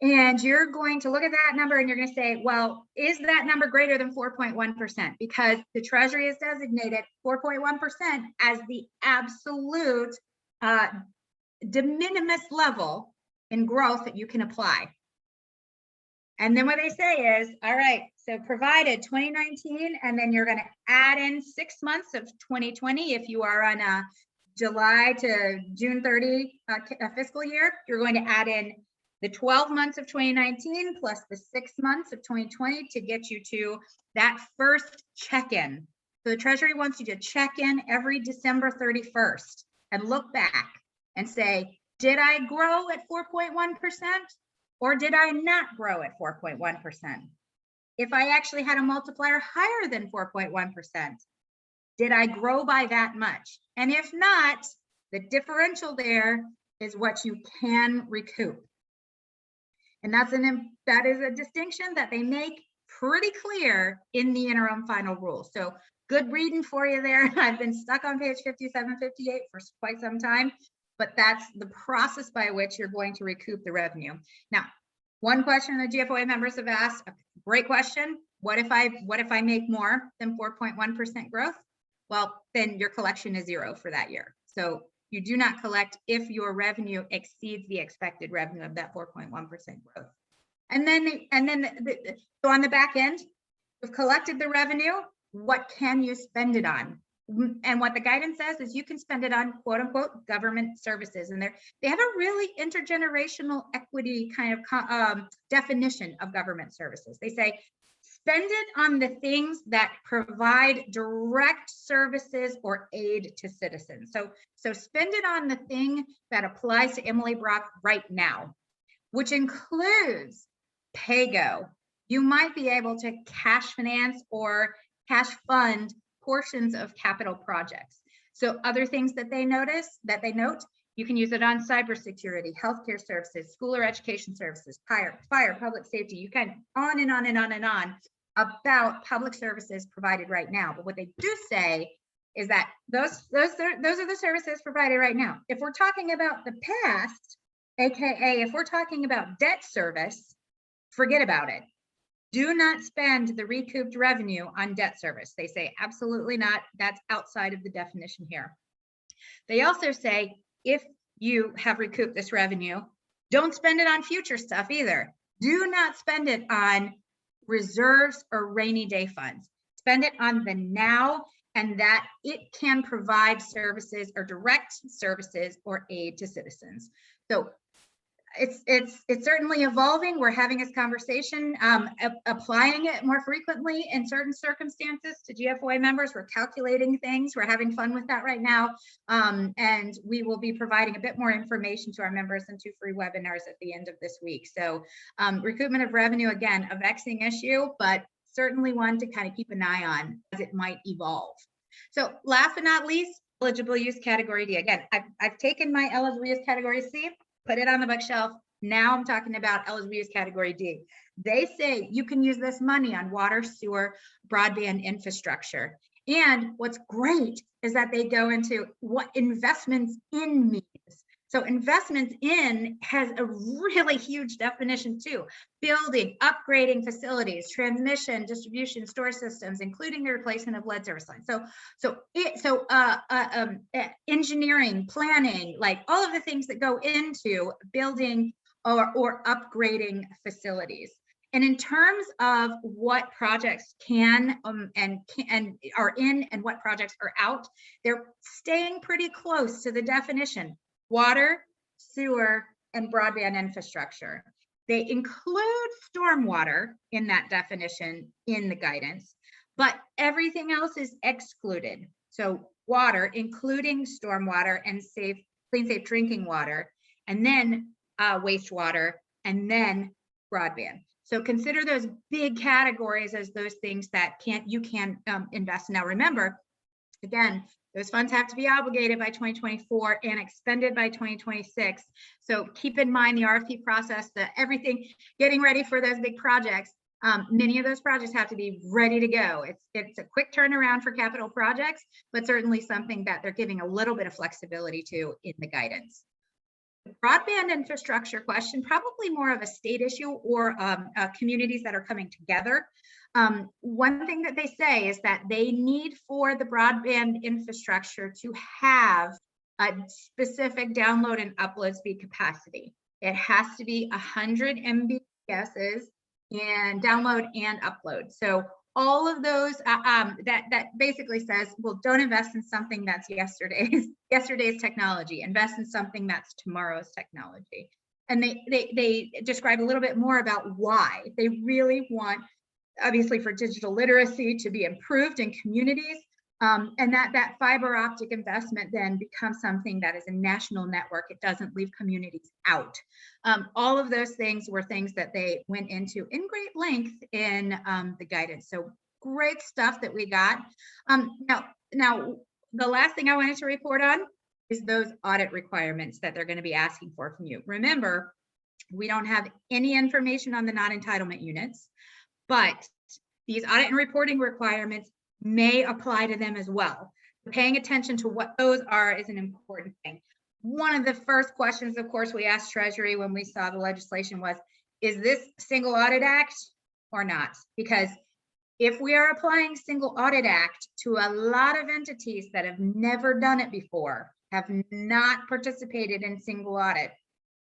And you're going to look at that number and you're going to say, well, is that number greater than 4.1%? Because the Treasury has designated 4.1% as the absolute de minimis level in growth that you can apply. And then what they say is, all right, so provided 2019, and then you're going to add in 6 months of 2020. If you are on a July to June 30 fiscal year, you're going to add in the 12 months of 2019 plus the 6 months of 2020 to get you to that first check-in. So the Treasury wants you to check in every December 31st and look back and say, did I grow at 4.1%? Or did I not grow at 4.1%? If I actually had a multiplier higher than 4.1%, did I grow by that much? And if not, the differential there is what you can recoup. And that is a distinction that they make pretty clear in the interim final rule. So good reading for you there. I've been stuck on page 57, 58 for quite some time, but that's the process by which you're going to recoup the revenue. Now, one question the GFOA members have asked, a great question. What if I make more than 4.1% growth? Well, then your collection is 0 for that year. So you do not collect if your revenue exceeds the expected revenue of that 4.1% growth. And then so on the back end, you've collected the revenue. What can you spend it on? And what the guidance says is you can spend it on quote unquote government services. And they have a really intergenerational equity kind of definition of government services. They say, spend it on the things that provide direct services or aid to citizens. So spend it on the thing that applies to Emily Brock right now, which includes pay-go. You might be able to cash finance or cash fund portions of capital projects. So other things that they note, you can use it on cybersecurity, healthcare services, school or education services, fire, public safety. You can on and on and on and on about public services provided right now. But what they do say is that those are the services provided right now. If we're talking about the past, AKA if we're talking about debt service, forget about it. Do not spend the recouped revenue on debt service. They say absolutely not. That's outside of the definition here. They also say if you have recouped this revenue, don't spend it on future stuff either. Do not spend it on reserves or rainy day funds. Spend it on the now, and that it can provide services or direct services or aid to citizens. So it's certainly evolving. We're having this conversation, applying it more frequently in certain circumstances to GFOA members. We're calculating things. We're having fun with that right now. And we will be providing a bit more information to our members in 2 free webinars at the end of this week. So recoupment of revenue, again, a vexing issue, but certainly one to kind of keep an eye on as it might evolve. So last but not least, eligible use category D. Again, I've taken my eligible use category C, put it on the bookshelf. Now I'm talking about eligible use category D. They say you can use this money on water, sewer, broadband infrastructure. And what's great is that they go into what investments in means. So investments in has a really huge definition too. Building, upgrading facilities, transmission, distribution, store systems, including the replacement of lead service lines. Engineering, planning, like all of the things that go into building or upgrading facilities. And in terms of what projects can and are in and what projects are out, they're staying pretty close to the definition. Water, sewer, and broadband infrastructure. They include stormwater in that definition in the guidance, but everything else is excluded. So water, including stormwater and clean, safe drinking water, and then wastewater, and then broadband. So consider those big categories as those things that you can invest in. Now remember, again, those funds have to be obligated by 2024 and expended by 2026. So keep in mind the RFP process, everything, getting ready for those big projects. Many of those projects have to be ready to go. It's a quick turnaround for capital projects, but certainly something that they're giving a little bit of flexibility to in the guidance. The broadband infrastructure question, probably more of a state issue or communities that are coming together. One thing that they say is that they need for the broadband infrastructure to have a specific download and upload speed capacity. It has to be 100 Mbps and download and upload. So all of those that basically says, well, don't invest in something that's yesterday's technology. Invest in something that's tomorrow's technology. And they describe a little bit more about why they really want, obviously, for digital literacy to be improved in communities, and that fiber optic investment then becomes something that is a national network. It doesn't leave communities out. All of those things were things that they went into in great length in the guidance. So great stuff that we got. Now, the last thing I wanted to report on is those audit requirements that they're going to be asking for from you. Remember, we don't have any information on the non-entitlement units, but these audit and reporting requirements may apply to them as well. Paying attention to what those are is an important thing. One of the first questions, of course, we asked Treasury when we saw the legislation was, is this Single Audit Act or not? Because if we are applying Single Audit Act to a lot of entities that have never done it before, have not participated in single audit,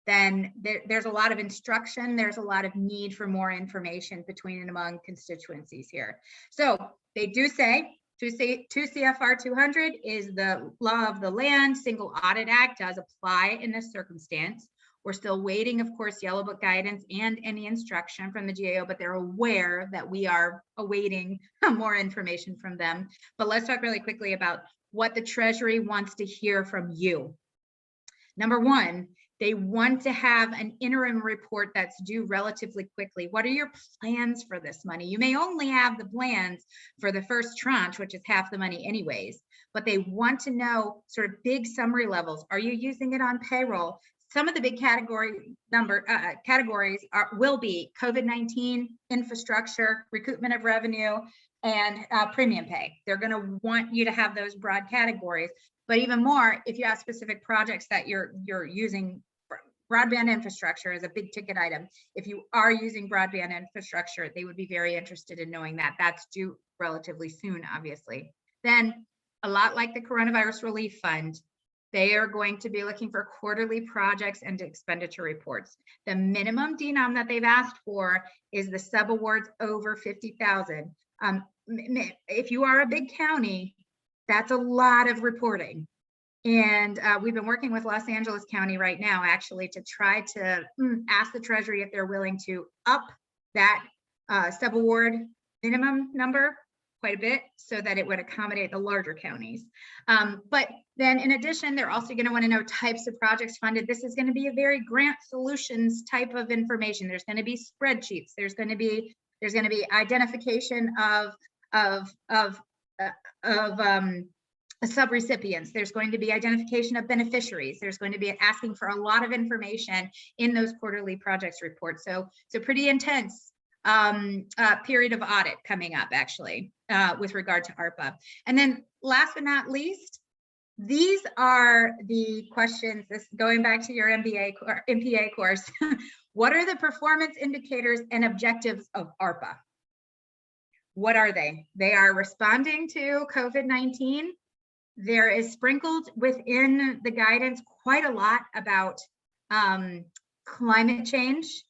then there's a lot of instruction, there's a lot of need for more information between and among constituencies here. So they do say 2 CFR 200 is the law of the land. Single Audit Act does apply in this circumstance. We're still waiting, of course, Yellow Book guidance and any instruction from the GAO, but they're aware that we are awaiting more information from them. But let's talk really quickly about what the Treasury wants to hear from you. Number one, they want to have an interim report that's due relatively quickly. What are your plans for this money? You may only have the plans for the first tranche, which is half the money anyways, but they want to know sort of big summary levels. Are you using it on payroll? Some of the big categories will be COVID-19, infrastructure, recoupment of revenue, and premium pay. They're going to want you to have those broad categories, but even more, if you have specific projects that you're using, broadband infrastructure is a big ticket item. If you are using broadband infrastructure, they would be very interested in knowing that. That's due relatively soon, obviously. Then, a lot like the Coronavirus Relief Fund, they are going to be looking for quarterly projects and expenditure reports. The minimum denom that they've asked for is the subawards over 50,000. If you are a big county, that's a lot of reporting. And we've been working with Los Angeles County right now, actually, to try to ask the Treasury if they're willing to up that subaward minimum number quite a bit so that it would accommodate the larger counties. But then in addition, they're also going to want to know types of projects funded. This is going to be a very grant solutions type of information. There's going to be spreadsheets. There's going to be identification of subrecipients. There's going to be identification of beneficiaries. There's going to be asking for a lot of information in those quarterly projects reports. So pretty intense period of audit coming up, actually, with regard to ARPA. And then last but not least, these are the questions, this going back to your MPA course. What are the performance indicators and objectives of ARPA? What are they? They are responding to COVID-19. There is sprinkled within the guidance quite a lot about climate change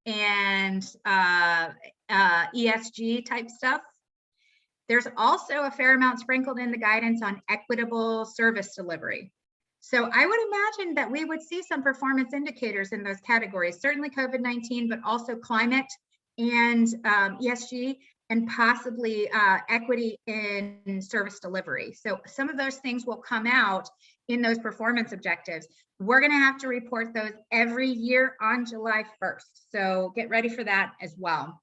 and ESG type stuff. There's also a fair amount sprinkled in the guidance on equitable service delivery. So I would imagine that we would see some performance indicators in those categories, certainly COVID-19, but also climate and ESG, and possibly equity in service delivery. So some of those things will come out in those performance objectives. We're going to have to report those every year on July 1st. So get ready for that as well.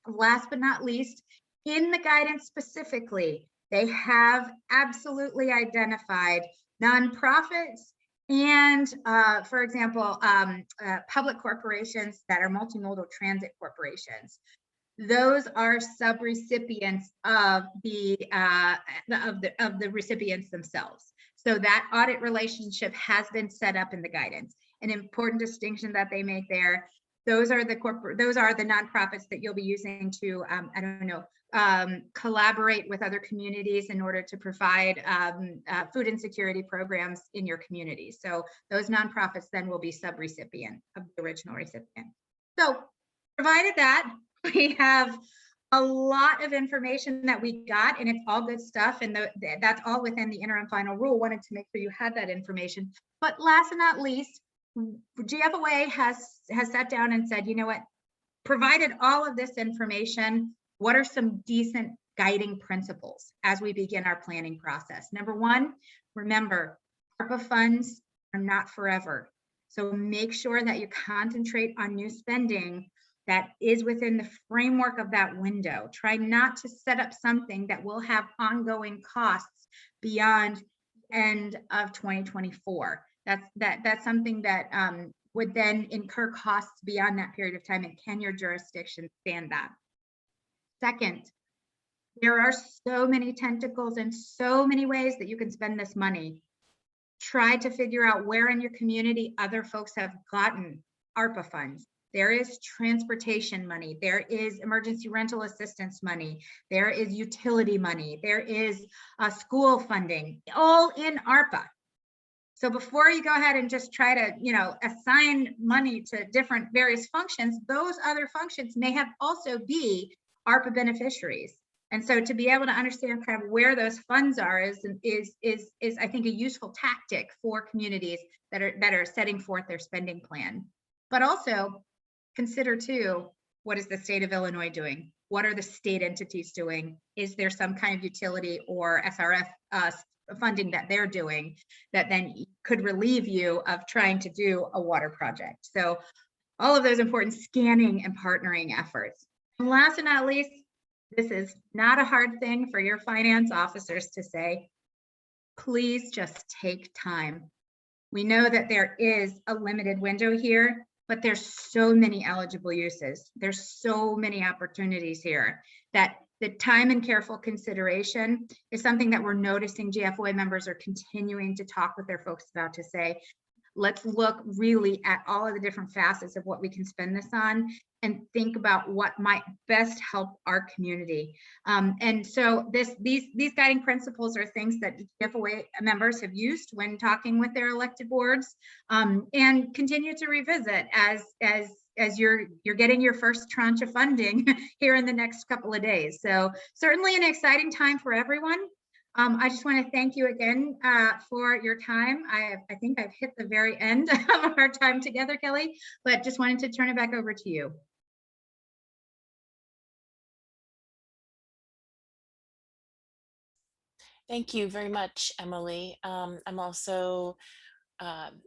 Last but not least, in the guidance specifically, they have absolutely identified nonprofits and, for example, public corporations that are multimodal transit corporations. Those are subrecipients of the recipients themselves. So that audit relationship has been set up in the guidance. An important distinction that they make there. Those are the nonprofits that you'll be using to collaborate with other communities in order to provide food insecurity programs in your community. So those nonprofits then will be subrecipient of the original recipient. So provided that We have a lot of information that we got, and it's all good stuff, and that's all within the interim final rule. Wanted to make sure you had that information. But last and not least, GFOA has sat down and said, you know what, provided all of this information, what are some decent guiding principles as we begin our planning process? Number one, remember, ARPA funds are not forever. So make sure that you concentrate on new spending that is within the framework of that window. Try not to set up something that will have ongoing costs beyond the end of 2024. That's something that would then incur costs beyond that period of time. And can your jurisdiction stand that? Second, there are so many tentacles and so many ways that you can spend this money. Try to figure out where in your community other folks have gotten ARPA funds. There is transportation money, there is emergency rental assistance money, there is utility money, there is school funding, all in ARPA. So before you go ahead and just try to, assign money to different various functions, those other functions may have also be ARPA beneficiaries. And so to be able to understand kind of where those funds are is I think a useful tactic for communities that are setting forth their spending plan. But also consider too, what is the state of Illinois doing? What are the state entities doing? Is there some kind of utility or SRF funding that they're doing that then could relieve you of trying to do a water project? So all of those important scanning and partnering efforts. And last and not least, this is not a hard thing for your finance officers to say, please just take time. We know that there is a limited window here, but there's so many eligible uses. There's so many opportunities here that the time and careful consideration is something that we're noticing GFOA members are continuing to talk with their folks about, to say, let's look really at all of the different facets of what we can spend this on and think about what might best help our community. And so these guiding principles are things that GFOA members have used when talking with their elected boards, and continue to revisit as you're getting your first tranche of funding here in the next couple of days. So certainly an exciting time for everyone. I just want to thank you again for your time. I think I've hit the very end of our time together, Kelly, but just wanted to turn it back over to you. Thank you very much, Emily. I'm also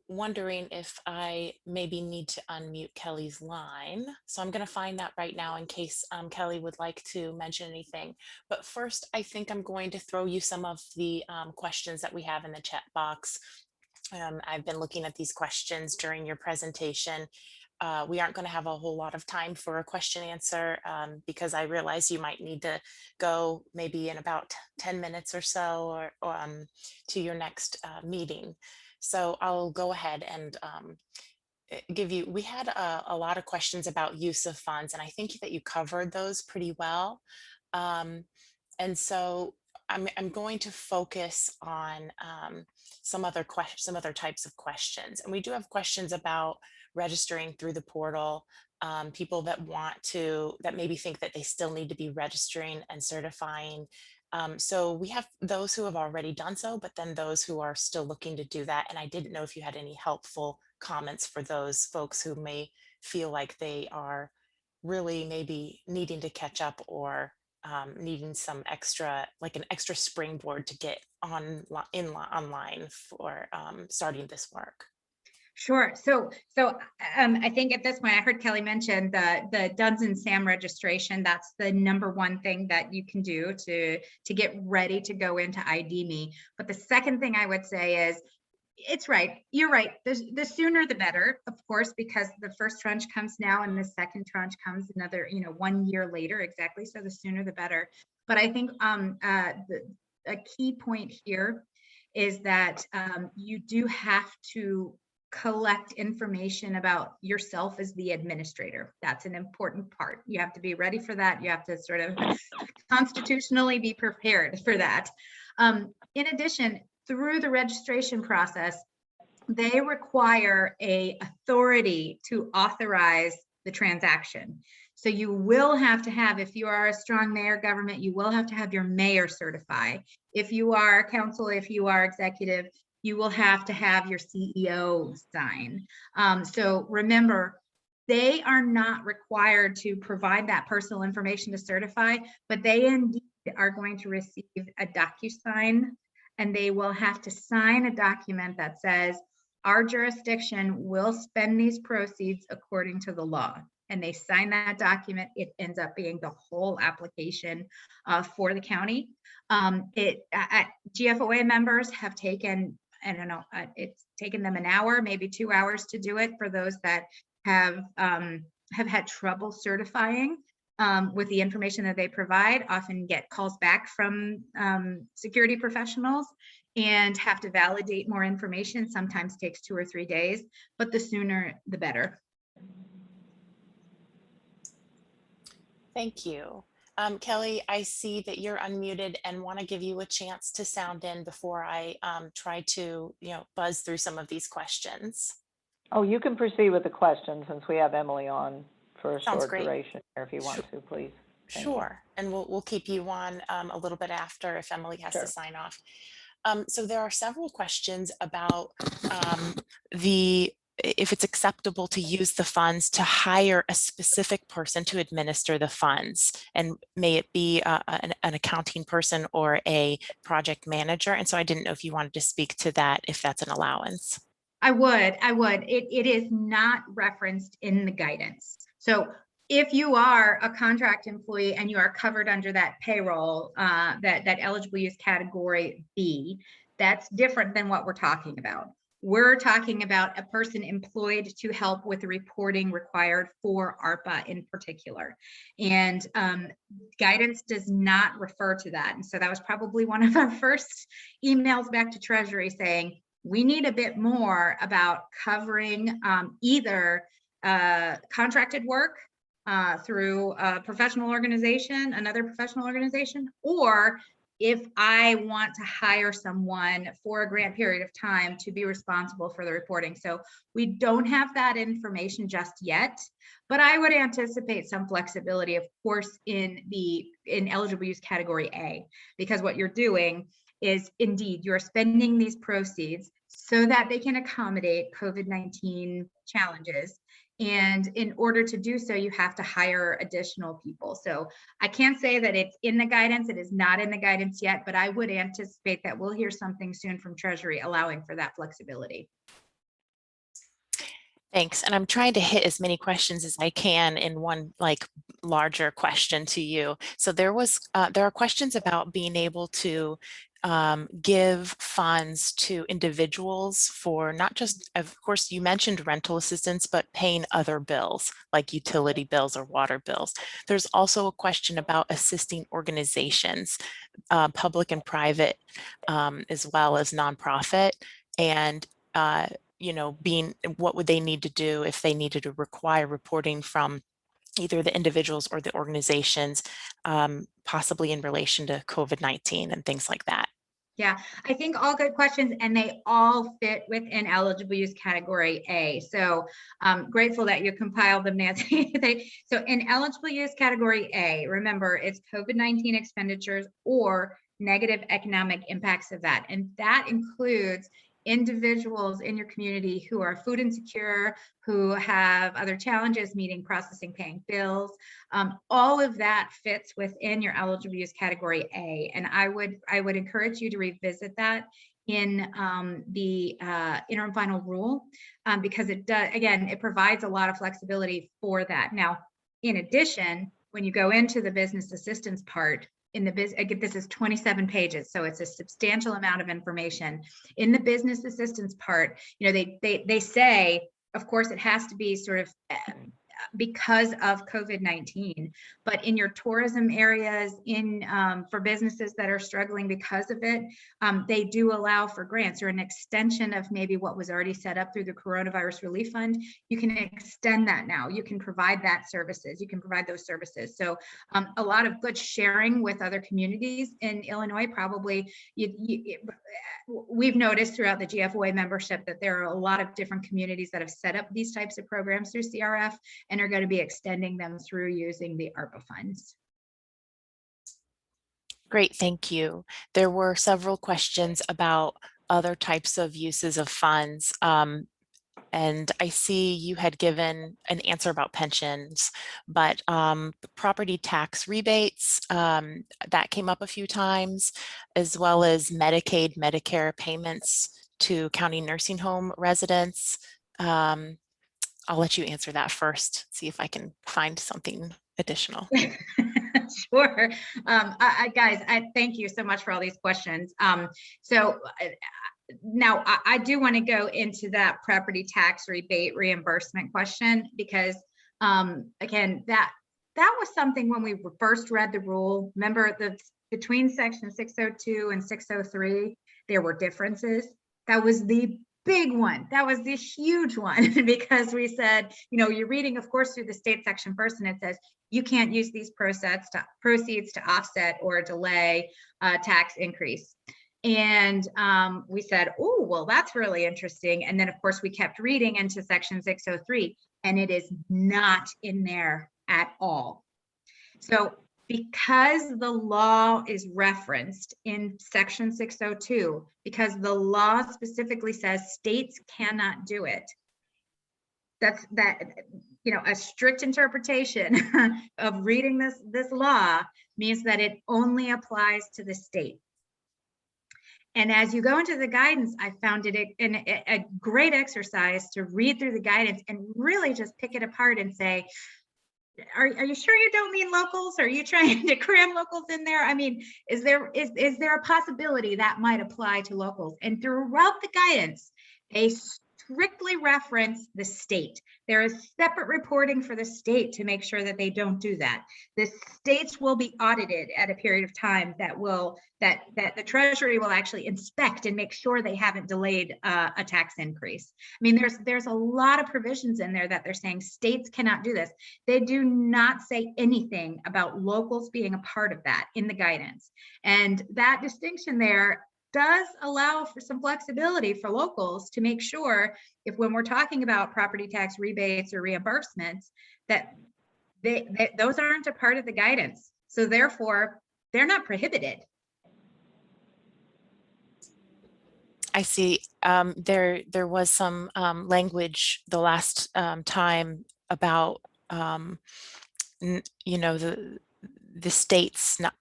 wondering if I maybe need to unmute Kelly's line. So I'm going to find that right now in case Kelly would like to mention anything. But first, I think I'm going to throw you some of the questions that we have in the chat box. I've been looking at these questions during your presentation. We aren't going to have a whole lot of time for a question answer because I realize you might need to go maybe in about 10 minutes or so or to your next meeting. So I'll go ahead and give you, we had a lot of questions about use of funds, and I think that you covered those pretty well. And so I'm going to focus on some other types of questions. And we do have questions about registering through the portal, people that maybe think that they still need to be registering and certifying. So we have those who have already done so, but then those who are still looking to do that. And I didn't know if you had any helpful comments for those folks who may feel like they are really maybe needing to catch up or needing some extra, like an extra springboard to get online for starting this work. Sure. So I think at this point, I heard Kelly mention the DUNS and SAM registration. That's the number one thing that you can do to get ready to go into ID Me. But the second thing I would say is, it's right. You're right. The sooner the better, of course, because the first tranche comes now and the second tranche comes another, 1 year later, exactly. So the sooner the better. But I think a key point here is that you do have to collect information about yourself as the administrator. That's an important part. You have to be ready for that. You have to sort of constitutionally be prepared for that. In addition, through the registration process, they require an authority to authorize the transaction. So you will have to have, if you are a strong mayor government, you will have to have your mayor certify. If you are council, if you are executive, you will have to have your CEO sign. So remember, they are not required to provide that personal information to certify, but they indeed are going to receive a DocuSign, and they will have to sign a document that says, our jurisdiction will spend these proceeds according to the law. And they sign that document. It ends up being the whole application for the county. GFOA members have taken, I don't know, it's taken them an hour, maybe 2 hours to do it for those that have had trouble certifying with the information that they provide, often get calls back from security professionals and have to validate more information. Sometimes takes 2 or 3 days, but the sooner the better. Thank you. Kelly, I see that you're unmuted and want to give you a chance to sound in before I try to, buzz through some of these questions. Oh, you can proceed with the question since we have Emily on for a Sounds short great. duration, or if you want to, please. Thank you. Sure. And we'll keep you on a little bit after if Emily has Sure. to sign off. So there are several questions about if it's acceptable to use the funds to hire a specific person to administer the funds, and may it be an accounting person or a project manager. And so I didn't know if you wanted to speak to that, if that's an allowance. I would. It is not referenced in the guidance. So if you are a contract employee and you are covered under that payroll, that eligible use category B, that's different than what we're talking about. We're talking about a person employed to help with the reporting required for ARPA in particular. And guidance does not refer to that. And so that was probably one of our first emails back to Treasury saying, we need a bit more about covering either contracted work through a professional organization, another professional organization, or if I want to hire someone for a grant period of time to be responsible for the reporting. So we don't have that information just yet, but I would anticipate some flexibility, of course, in eligible use category A, because what you're doing is indeed you're spending these proceeds so that they can accommodate COVID-19 challenges. And in order to do so, you have to hire additional people. So I can't say that it's in the guidance. It is not in the guidance yet, but I would anticipate that we'll hear something soon from Treasury allowing for that flexibility. Thanks. And I'm trying to hit as many questions as I can in one larger question to you. So there are questions about being able to give funds to individuals for not just, of course, you mentioned rental assistance, but paying other bills like utility bills or water bills. There's also a question about assisting organizations, public and private, as well as nonprofit, and what would they need to do if they needed to require reporting from either the individuals or the organizations, possibly in relation to COVID-19 and things like that. Yeah, I think all good questions, and they all fit within eligible use category A. So I'm grateful that you compiled them, Nancy. So in eligible use category A, remember it's COVID-19 expenditures or negative economic impacts of that. And that includes individuals in your community who are food insecure, who have other challenges meeting, processing, paying bills. All of that fits within your eligible use category A. And I would encourage you to revisit that in the interim final rule, because it does, again, it provides a lot of flexibility for that. Now, in addition, when you go into the business assistance part, this is 27 pages, so it's a substantial amount of information. In the business assistance part, they say, of course, it has to be sort of because of COVID-19, but in your tourism areas, for businesses that are struggling because of it, they do allow for grants or an extension of maybe what was already set up through the Coronavirus Relief Fund. You can extend that now. You can provide that services. You can provide those services. So a lot of good sharing with other communities in Illinois. Probably we've noticed throughout the GFOA membership that there are a lot of different communities that have set up these types of programs through CRF. and are going to be extending them through using the ARPA funds. Great, thank you. There were several questions about other types of uses of funds. And I see you had given an answer about pensions, but property tax rebates, that came up a few times, as well as Medicaid, Medicare payments to county nursing home residents. I'll let you answer that first, see if I can find something additional. Sure. Guys, I thank you so much for all these questions. Now I do want to go into that property tax rebate reimbursement question, because again, that was something when we first read the rule. Remember, between section 602 and 603, there were differences. That was the big one. That was the huge one, because we said, you're reading, of course, through the state section first, and it says you can't use these proceeds to offset or delay tax increase. And we said, oh, well, that's really interesting. And then, of course, we kept reading into section 603, and it is not in there at all. So because the law is referenced in section 602, because the law specifically says states cannot do it, a strict interpretation of reading this law means that it only applies to the state. And as you go into the guidance, I found it a great exercise to read through the guidance and really just pick it apart and say, are you sure you don't mean locals? Are you trying to cram locals in there? I mean, is there a possibility that might apply to locals? And throughout the guidance, they strictly reference the state. There is separate reporting for the state to make sure that they don't do that. The states will be audited at a period of time that the Treasury will actually inspect and make sure they haven't delayed a tax increase. I mean, there's a lot of provisions in there that they're saying states cannot do this. They do not say anything about locals being a part of that in the guidance. And that distinction there does allow for some flexibility for locals to make sure, if when we're talking about property tax rebates or reimbursements, that those aren't a part of the guidance. So therefore, they're not prohibited. I see. There was some language the last time about the states not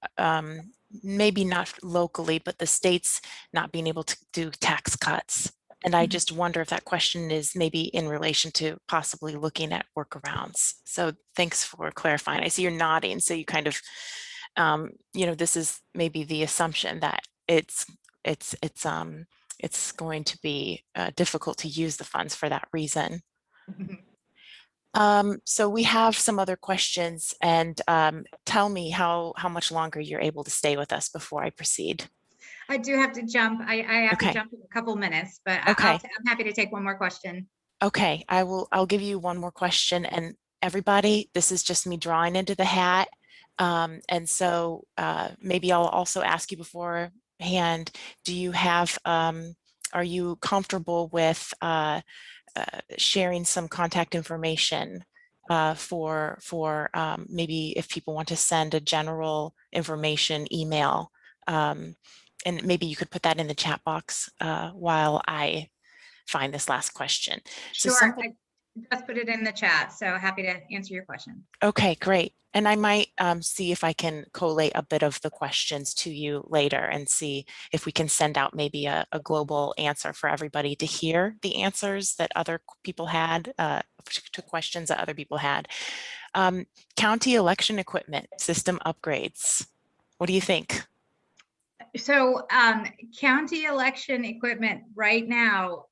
maybe not locally, but the states not being able to do tax cuts. And I just wonder if that question is maybe in relation to possibly looking at workarounds. So thanks for clarifying. I see you're nodding. So you kind of, this is maybe the assumption that it's going to be difficult to use the funds for that reason. So we have some other questions, and tell me how much longer you're able to stay with us before I proceed. I do have to jump. I have to jump in a couple minutes, but I'm happy to take one more question. Okay, I'll give you one more question, and everybody, this is just me drawing into the hat. And so maybe I'll also ask you beforehand, do you have, are you comfortable with sharing some contact information for maybe if people want to send a general information email, and maybe you could put that in the chat box while I find this last question. Sure, I just put it in the chat, so happy to answer your question. Okay, great. And I might see if I can collate a bit of the questions to you later and see if we can send out maybe a global answer for everybody to hear the answers that other people had, to questions that other people had. County election equipment system upgrades. What do you think? So county election equipment right now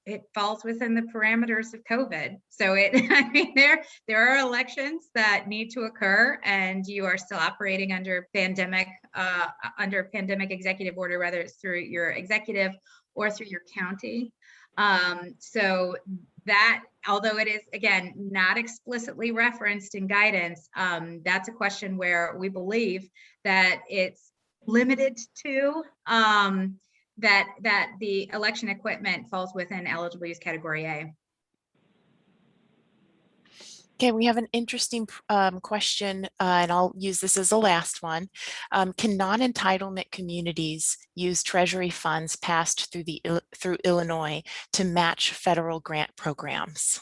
it falls within the parameters of COVID. So I mean, there are elections that need to occur, and you are still operating under pandemic executive order, whether it's through your executive or through your county. So that, although it is, again, not explicitly referenced in guidance, that's a question where we believe that it's limited to that the election equipment falls within eligible use category A. Okay, we have an interesting question, and I'll use this as the last one. Can non-entitlement communities use Treasury funds passed through Illinois to match federal grant programs?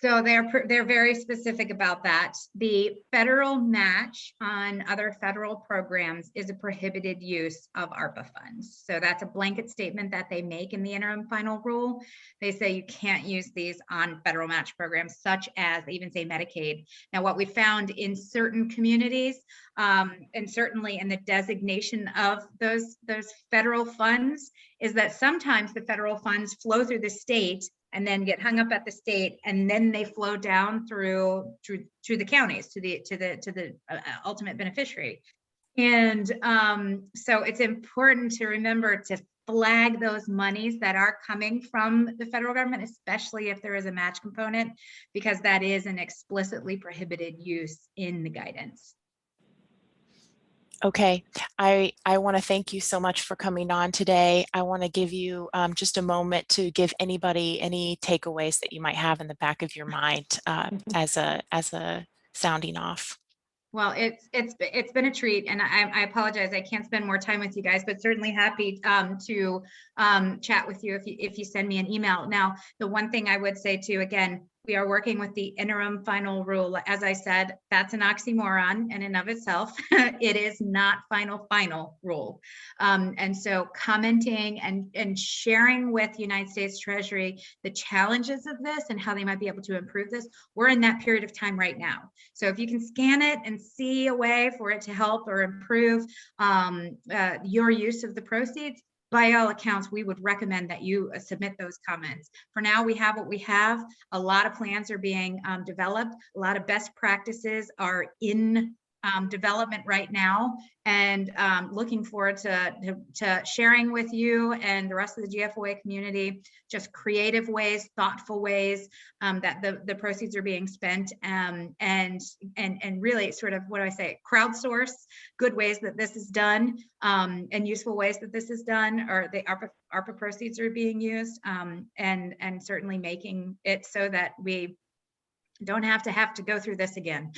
So they're very specific about that. The federal match on other federal programs is a prohibited use of ARPA funds. So that's a blanket statement that they make in the interim final rule. They say you can't use these on federal match programs, such as, they even say Medicaid. Now, what we found in certain communities, and certainly in the designation of those federal funds, is that sometimes the federal funds flow through the state and then get hung up at the state, and then they flow down through the counties to the ultimate beneficiary. And so it's important to remember to flag those monies that are coming from the federal government, especially if there is a match component, because that is an explicitly prohibited use in the guidance. Okay, I want to thank you so much for coming on today. I want to give you just a moment to give anybody any takeaways that you might have in the back of your mind as a sounding off. Well, it's been a treat, and I apologize I can't spend more time with you guys, but certainly happy to chat with you if you send me an email. Now, the one thing I would say too, again, we are working with the interim final rule. As I said, that's an oxymoron in and of itself. It is not final rule. And so commenting and sharing with United States Treasury the challenges of this and how they might be able to improve this, we're in that period of time right now. So if you can scan it and see a way for it to help or improve your use of the proceeds, by all accounts, we would recommend that you submit those comments. For now, we have what we have. A lot of plans are being developed. A lot of best practices are in development right now, and looking forward to sharing with you and the rest of the GFOA community just creative ways, thoughtful ways that the proceeds are being spent, and really sort of, what do I say, crowdsource good ways that this is done, and useful ways that this is done, or the ARPA proceeds are being used, and certainly making it so that we don't have to go through this again.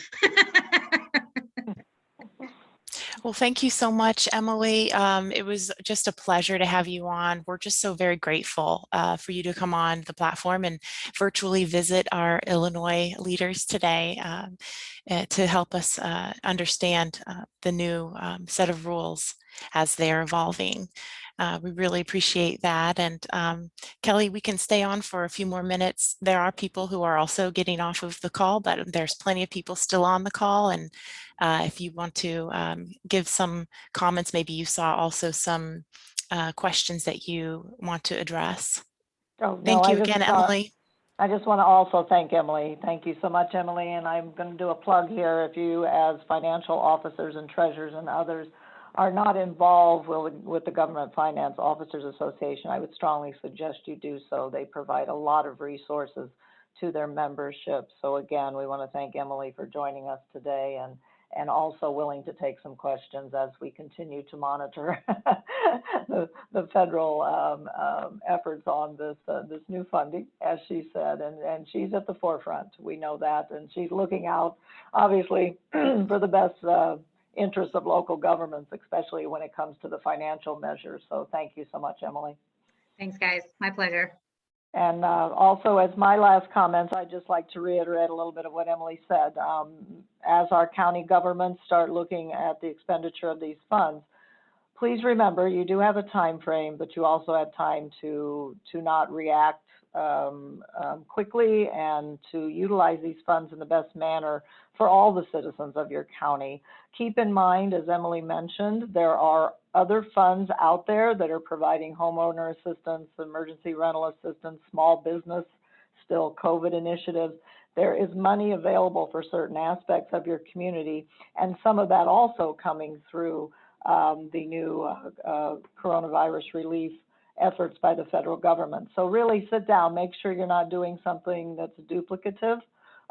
Well, thank you so much, Emily. It was just a pleasure to have you on. We're just so very grateful for you to come on the platform and virtually visit our Illinois leaders today to help us understand the new set of rules as they're evolving. We really appreciate that. And Kelly, we can stay on for a few more minutes. There are people who are also getting off of the call, but there's plenty of people still on the call. And if you want to give some comments, maybe you saw also some questions that you want to address. Oh, no, Thank you again, Emily. I just want to also thank Emily. Thank you so much, Emily. And I'm going to do a plug here. If you, as financial officers and treasurers and others, are not involved with the Government Finance Officers Association, I would strongly suggest you do so. They provide a lot of resources to their membership. So again, we want to thank Emily for joining us today, and also willing to take some questions as we continue to monitor the federal efforts on this new funding, as she said, and she's at the forefront. We know that, and she's looking out, obviously, for the best interests of local governments, especially when it comes to the financial measures. So thank you so much, Emily. Thanks, guys. My pleasure. And also, as my last comments, I'd just like to reiterate a little bit of what Emily said. As our county governments start looking at the expenditure of these funds, please remember you do have a time frame, but you also have time to not react quickly, and to utilize these funds in the best manner for all the citizens of your county. Keep in mind, as Emily mentioned, there are other funds out there that are providing homeowner assistance, emergency rental assistance, small business, still COVID initiatives. There is money available for certain aspects of your community, and some of that also coming through the new coronavirus relief efforts by the federal government. So really sit down, make sure you're not doing something that's duplicative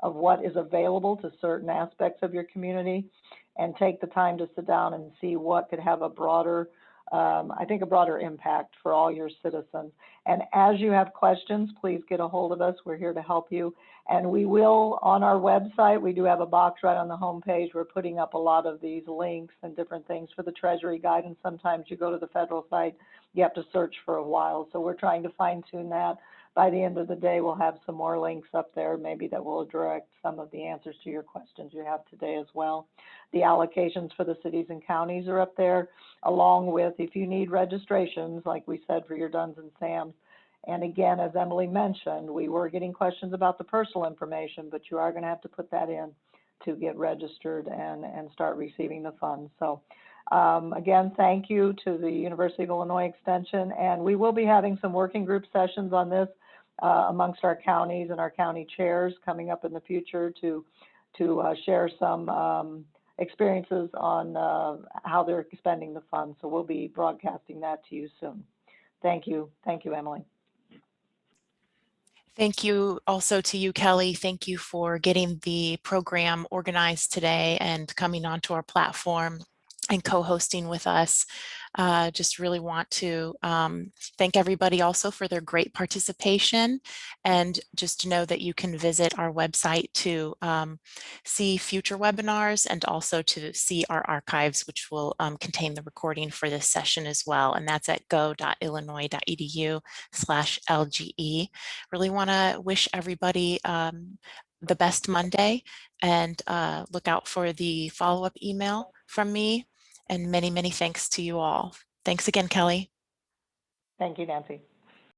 of what is available to certain aspects of your community, and take the time to sit down and see what could have a broader I think, a broader impact for all your citizens. And as you have questions, please get a hold of us. We're here to help you. And we will, on our website, we do have a box right on the homepage. We're putting up a lot of these links and different things for the Treasury guidance. Sometimes you go to the federal site, you have to search for a while. So we're trying to fine tune that. By the end of the day, we'll have some more links up there, maybe that will direct some of the answers to your questions you have today as well. The allocations for the cities and counties are up there, along with, if you need registrations, like we said, for your Duns and Sams. And again, as Emily mentioned, we were getting questions about the personal information, but you are going to have to put that in to get registered and start receiving the funds. So again, thank you to the University of Illinois Extension, and we will be having some working group sessions on this amongst our counties and our county chairs coming up in the future to share some experiences on how they're expending the funds. So we'll be broadcasting that to you soon. Thank you. Thank you, Emily. Thank you also to you, Kelly. Thank you for getting the program organized today and coming onto our platform and co-hosting with us. Just really want to thank everybody also for their great participation, and just to know that you can visit our website to see future webinars and also to see our archives, which will contain the recording for this session as well. And that's at go.illinois.edu/LGE. Really want to wish everybody the best Monday, and look out for the follow-up email from me. And many, many thanks to you all. Thanks again, Kelly. Thank you, Nancy.